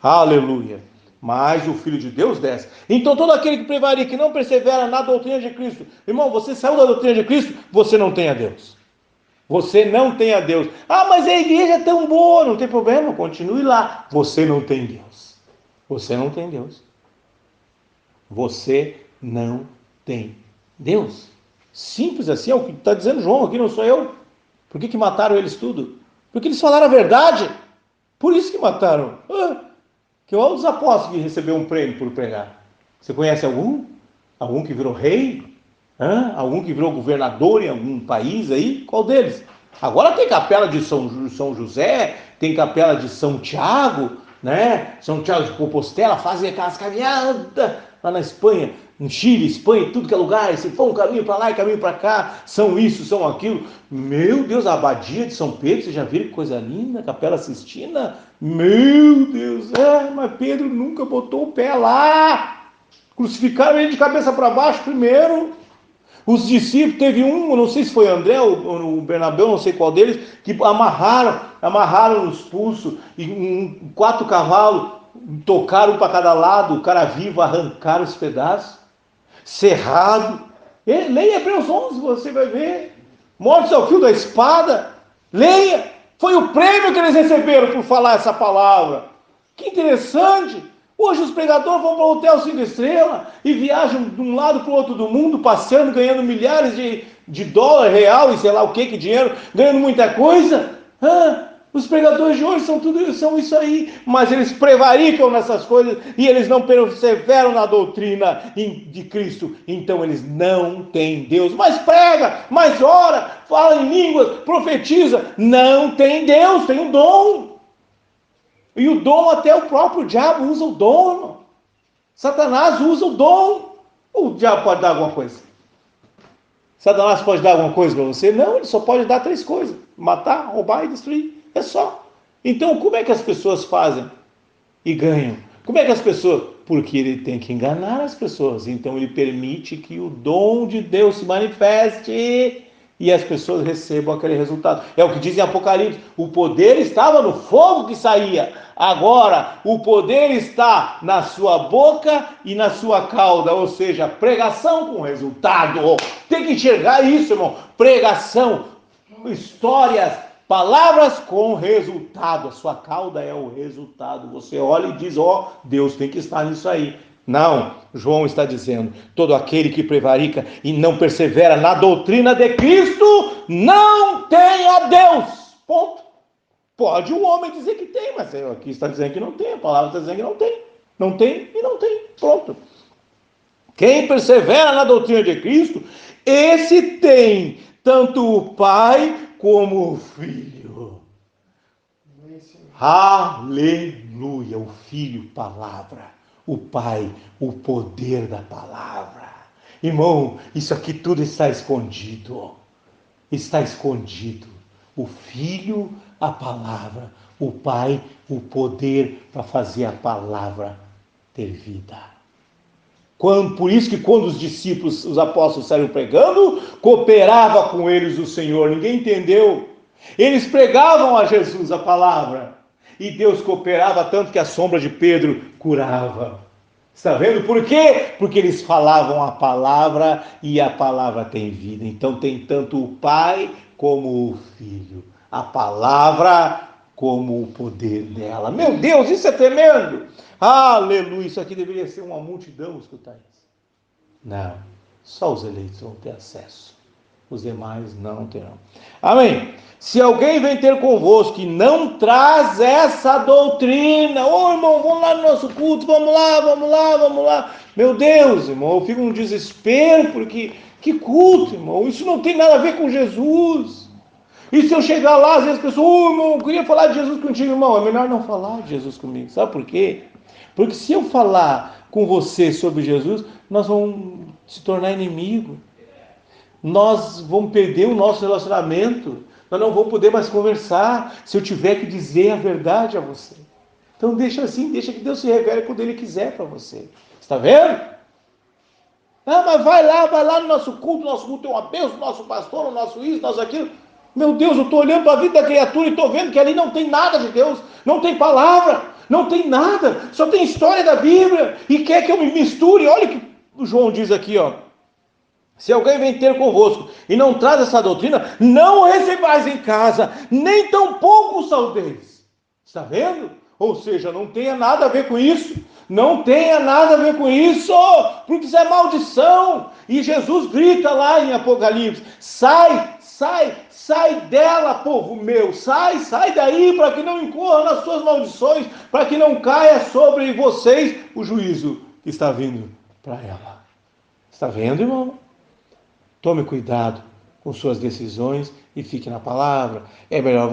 Speaker 1: Aleluia. Mas o Filho de Deus desce. Então todo aquele que prevarica e não persevera na doutrina de Cristo, irmão, você saiu da doutrina de Cristo, você não tem a Deus. Você não tem a Deus. Mas a igreja é tão boa, não tem problema, continue lá. Você não tem Deus. Você não tem Deus. Você não tem Deus. Simples assim, é o que está dizendo João aqui, não sou eu. Por que mataram eles tudo? Porque eles falaram a verdade. Por isso que mataram. Que é um dos apóstolos que recebeu um prêmio por pregar. Você conhece algum? Algum que virou rei? Algum que virou governador em algum país aí? Qual deles? Agora tem capela de São José, tem capela de São Tiago, né? São Tiago de Compostela, fazem aquelas caminhadas lá na Espanha. no Chile, Espanha, tudo que é lugar, se for um caminho para lá e caminho para cá, são isso, são aquilo. Meu Deus, a abadia de São Pedro, vocês já viram que coisa linda, Capela Sistina? Meu Deus, mas Pedro nunca botou o pé lá. Crucificaram ele de cabeça para baixo primeiro. Os discípulos, teve um, não sei se foi André ou o Bernabéu, não sei qual deles, que amarraram nos pulsos, e 4 cavalos, tocaram um para cada lado, o cara vivo, arrancaram os pedaços, cerrado. Leia Hebreus 11, você vai ver. Mortos ao fio da espada. Leia. Foi o prêmio que eles receberam por falar essa palavra. Que interessante. Hoje os pregadores vão para o hotel 5 estrelas e viajam de um lado para o outro do mundo, passeando, ganhando milhares de dólar real e sei lá o que dinheiro, ganhando muita coisa. Os pregadores de hoje são isso aí, mas eles prevaricam nessas coisas e eles não perseveram na doutrina de Cristo, então eles não têm Deus. Mas prega, mas ora, fala em línguas, profetiza, não tem Deus, tem um dom. E o dom, até o próprio diabo usa o dom, irmão. Satanás usa o dom. O diabo pode dar alguma coisa? Satanás pode dar alguma coisa para você? Não, ele só pode dar 3 coisas: matar, roubar e destruir. É só. Então, como é que as pessoas fazem e ganham? Como é que as pessoas... Porque ele tem que enganar as pessoas. Então, ele permite que o dom de Deus se manifeste e as pessoas recebam aquele resultado. É o que diz em Apocalipse. O poder estava no fogo que saía. Agora, o poder está na sua boca e na sua cauda. Ou seja, pregação com resultado. Tem que enxergar isso, irmão. Pregação, histórias, palavras com resultado. A sua cauda é o resultado. Você olha e diz, Deus tem que estar nisso aí. Não, João está dizendo, todo aquele que prevarica e não persevera na doutrina de Cristo, não tem a Deus. Ponto. Pode o homem dizer que tem, mas aqui está dizendo que não tem, a palavra está dizendo que não tem. Não tem e não tem. Pronto. Quem persevera na doutrina de Cristo, esse tem tanto o Pai como o Filho. Aleluia, o Filho, palavra. O Pai, o poder da palavra. Irmão, isso aqui tudo está escondido. Está escondido. O Filho, a palavra. O Pai, o poder para fazer a palavra ter vida. Por isso que quando os discípulos, os apóstolos saíram pregando, cooperava com eles o Senhor. Ninguém entendeu. Eles pregavam a Jesus a palavra. E Deus cooperava tanto que a sombra de Pedro curava. Está vendo? Por quê? Porque eles falavam a palavra e a palavra tem vida. Então tem tanto o Pai como o Filho. A palavra como o poder dela. Meu Deus, isso é tremendo! Aleluia! Isso aqui deveria ser uma multidão escutar isso. Não, só os eleitos vão ter acesso. Os demais não terão. Amém? Se alguém vem ter convosco e não traz essa doutrina, irmão, vamos lá no nosso culto, vamos lá. Meu Deus, irmão, eu fico num desespero, porque que culto, irmão, isso não tem nada a ver com Jesus. E se eu chegar lá, às vezes a pessoa, irmão, eu queria falar de Jesus contigo, irmão, é melhor não falar de Jesus comigo, sabe por quê? Porque se eu falar com você sobre Jesus, nós vamos se tornar inimigo. Nós vamos perder o nosso relacionamento, nós não vamos poder mais conversar, se eu tiver que dizer a verdade a você. Então deixa assim, deixa que Deus se revele quando Ele quiser para você. Está vendo? Mas vai lá no nosso culto é uma bênção, nosso pastor, o nosso isso, nosso aquilo. Meu Deus, eu estou olhando para a vida da criatura e estou vendo que ali não tem nada de Deus, não tem palavra, não tem nada, só tem história da Bíblia, e quer que eu me misture. Olha o que o João diz aqui, se alguém vem ter convosco e não traz essa doutrina, não o recebais em casa, nem tampouco o saudeis. Está vendo? Ou seja, não tenha nada a ver com isso. Não tenha nada a ver com isso, porque isso é maldição. E Jesus grita lá em Apocalipse, sai dela, povo meu, sai daí, para que não incorra nas suas maldições, para que não caia sobre vocês o juízo que está vindo para ela. Está vendo, irmão? Tome cuidado com suas decisões e fique na palavra. É melhor...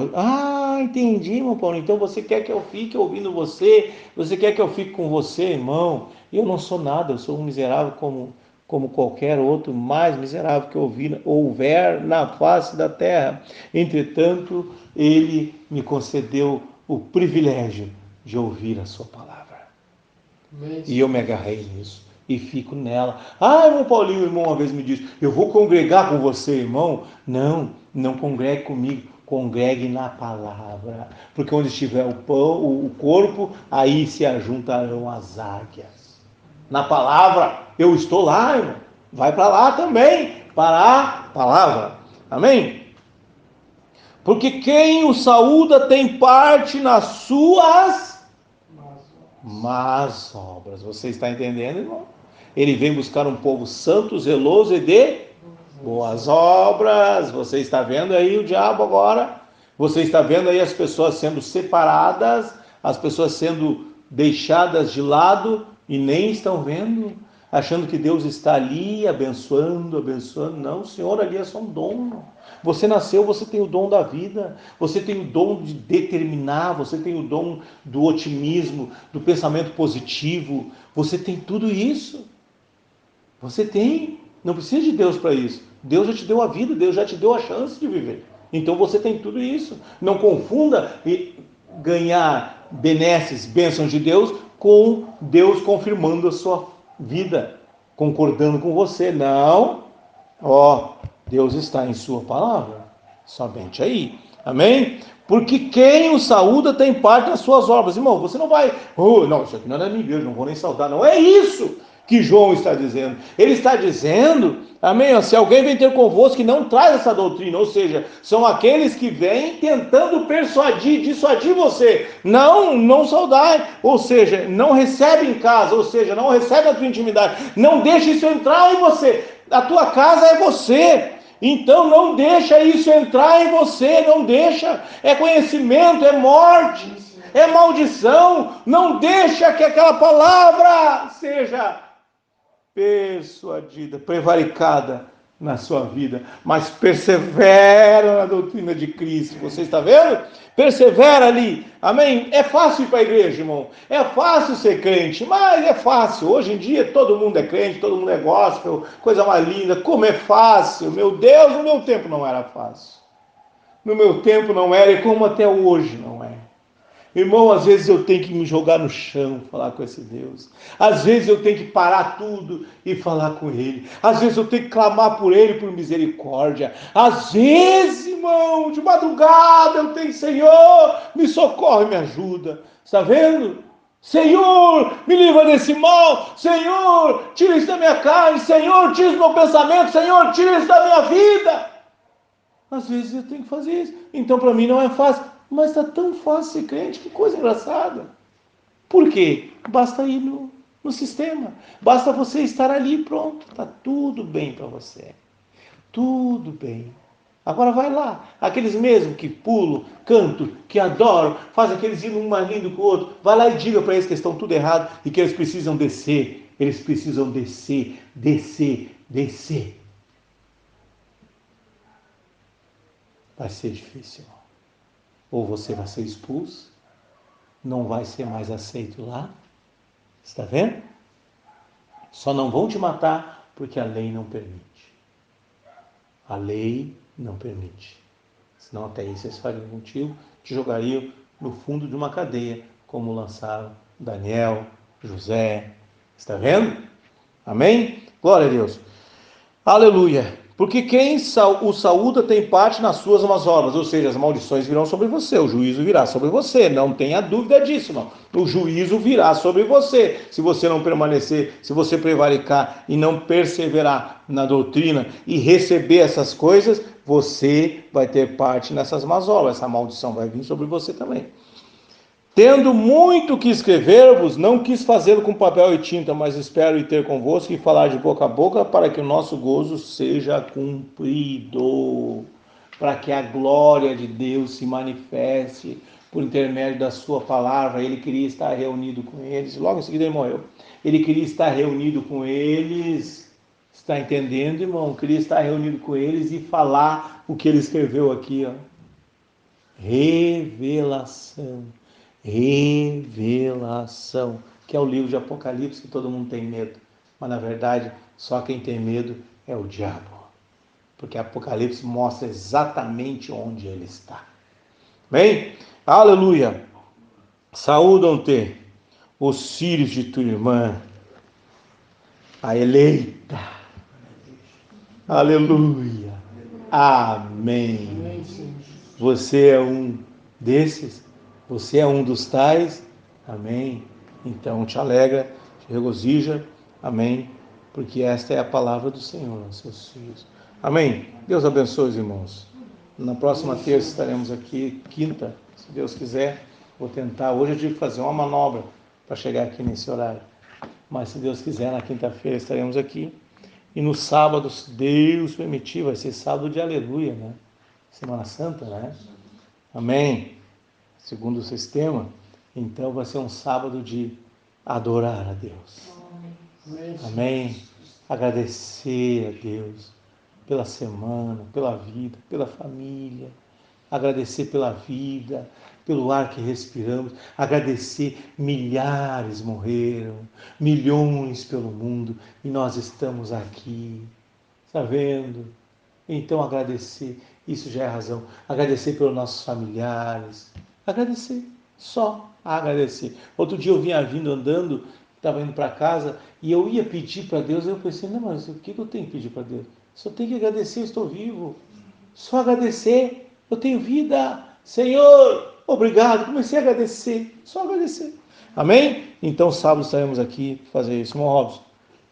Speaker 1: Entendi, irmão Paulo. Então você quer que eu fique ouvindo você? Você quer que eu fique com você, irmão? Eu não sou nada, eu sou um miserável como qualquer outro, mais miserável que houver na face da terra. Entretanto, ele me concedeu o privilégio de ouvir a sua palavra. E eu me agarrei nisso e fico nela. Irmão Paulinho, o irmão uma vez me disse, eu vou congregar com você, irmão. Não, não congregue comigo, congregue na palavra. Porque onde estiver o pão, o corpo, aí se ajuntarão as águias. Na palavra, eu estou lá, irmão. Vai para lá também, para a palavra. Amém? Porque quem o saúda tem parte nas suas más obras. Você está entendendo, irmão? Ele vem buscar um povo santo, zeloso e de boas obras. Você está vendo aí o diabo agora? Você está vendo aí as pessoas sendo separadas, as pessoas sendo deixadas de lado e nem estão vendo, achando que Deus está ali abençoando. Não, o Senhor, ali é só um dom. Você nasceu, você tem o dom da vida, você tem o dom de determinar, você tem o dom do otimismo, do pensamento positivo, você tem tudo isso. Você tem, não precisa de Deus para isso. Deus já te deu a vida, Deus já te deu a chance de viver. Então você tem tudo isso. Não confunda ganhar benesses, bênçãos de Deus, com Deus confirmando a sua vida, concordando com você. Não. Deus está em sua palavra. Somente aí. Amém? Porque quem o saúda tem parte nas suas obras. Irmão, você não vai... não, isso aqui não é da minha igreja, não vou nem saudar. Não é isso que João está dizendo. Ele está dizendo, amém, se alguém vem ter convosco que não traz essa doutrina, ou seja, são aqueles que vêm tentando dissuadir você, não saudar, ou seja, não recebe em casa, ou seja, não recebe a tua intimidade, não deixa isso entrar em você, a tua casa é você, então não deixa isso entrar em você, não deixa, é conhecimento, é morte, é maldição, não deixa que aquela palavra seja persuadida, prevaricada na sua vida, mas persevera na doutrina de Cristo. Você está vendo? Persevera ali, amém? É fácil ir para a igreja, irmão, é fácil ser crente, mas é fácil, hoje em dia todo mundo é crente, todo mundo é gospel, coisa mais linda, como é fácil, meu Deus, no meu tempo não era fácil, no meu tempo não era, e como até hoje não é. Irmão, às vezes eu tenho que me jogar no chão, falar com esse Deus. Às vezes eu tenho que parar tudo e falar com Ele. Às vezes eu tenho que clamar por Ele, por misericórdia. Às vezes, irmão, de madrugada eu tenho, Senhor, me socorre, me ajuda. Está vendo? Senhor, me livra desse mal. Senhor, tira isso da minha carne. Senhor, tira isso do meu pensamento. Senhor, tira isso da minha vida. Às vezes eu tenho que fazer isso. Então para mim não é fácil. Mas está tão fácil ser crente, que coisa engraçada. Por quê? Basta ir no sistema. Basta você estar ali, pronto. Está tudo bem para você. Tudo bem. Agora vai lá. Aqueles mesmo que pulam, cantam, que adoram, fazem aqueles hinos um mais lindo que o outro. Vai lá e diga para eles que estão tudo errado e que eles precisam descer. Eles precisam descer. Vai ser difícil. Ou você vai ser expulso, não vai ser mais aceito lá. Está vendo? Só não vão te matar porque a lei não permite. A lei não permite. Senão até isso eles fariam contigo, te jogariam no fundo de uma cadeia, como lançaram Daniel, José. Está vendo? Amém? Glória a Deus. Aleluia. Porque quem o saúda tem parte nas suas más obras, ou seja, as maldições virão sobre você, o juízo virá sobre você, não tenha dúvida disso, não. O juízo virá sobre você, se você não permanecer, se você prevaricar e não perseverar na doutrina e receber essas coisas, você vai ter parte nessas más obras, essa maldição vai vir sobre você também. Tendo muito que escrever-vos, não quis fazê-lo com papel e tinta, mas espero ir ter convosco e falar de boca a boca, para que o nosso gozo seja cumprido, para que a glória de Deus se manifeste por intermédio da sua palavra. Ele queria estar reunido com eles, logo em seguida ele morreu. Ele queria estar reunido com eles, está entendendo, irmão? Queria estar reunido com eles e falar o que ele escreveu aqui, ó. Revelação. Revelação. Que é o livro de Apocalipse que todo mundo tem medo. Mas na verdade, só quem tem medo é o diabo. Porque Apocalipse mostra exatamente onde ele está. Bem? Aleluia. Saúdam-te os filhos de tua irmã, a eleita. Aleluia. Amém. Você é um desses? Você é um dos tais? Amém. Então te alegra, te regozija. Amém. Porque esta é a palavra do Senhor aos seus filhos. Amém. Deus abençoe os irmãos. Na próxima terça estaremos aqui, quinta, se Deus quiser. Vou tentar. Hoje eu tive que fazer uma manobra para chegar aqui nesse horário. Mas se Deus quiser, na quinta-feira estaremos aqui. E no sábado, se Deus permitir, vai ser sábado de aleluia, né? Semana Santa, né? Amém. Segundo o sistema. Então vai ser um sábado de adorar a Deus. Amém. Agradecer a Deus pela semana, pela vida, pela família. Agradecer pela vida, pelo ar que respiramos. Agradecer, milhares morreram, milhões pelo mundo e nós estamos aqui, está vendo? Então agradecer, isso já é razão. Agradecer pelos nossos familiares, agradecer, só agradecer. Outro dia eu vinha vindo andando, estava indo para casa e eu ia pedir para Deus, eu pensei, não, mas o que eu tenho que pedir para Deus? Só tenho que agradecer, eu estou vivo. Só agradecer. Eu tenho vida, Senhor, obrigado. Comecei a agradecer, só agradecer. Amém? Então, sábado estaremos aqui fazer isso. Irmão Robson,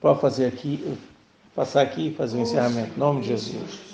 Speaker 1: para fazer aqui, passar aqui e fazer o encerramento. Em nome de Jesus.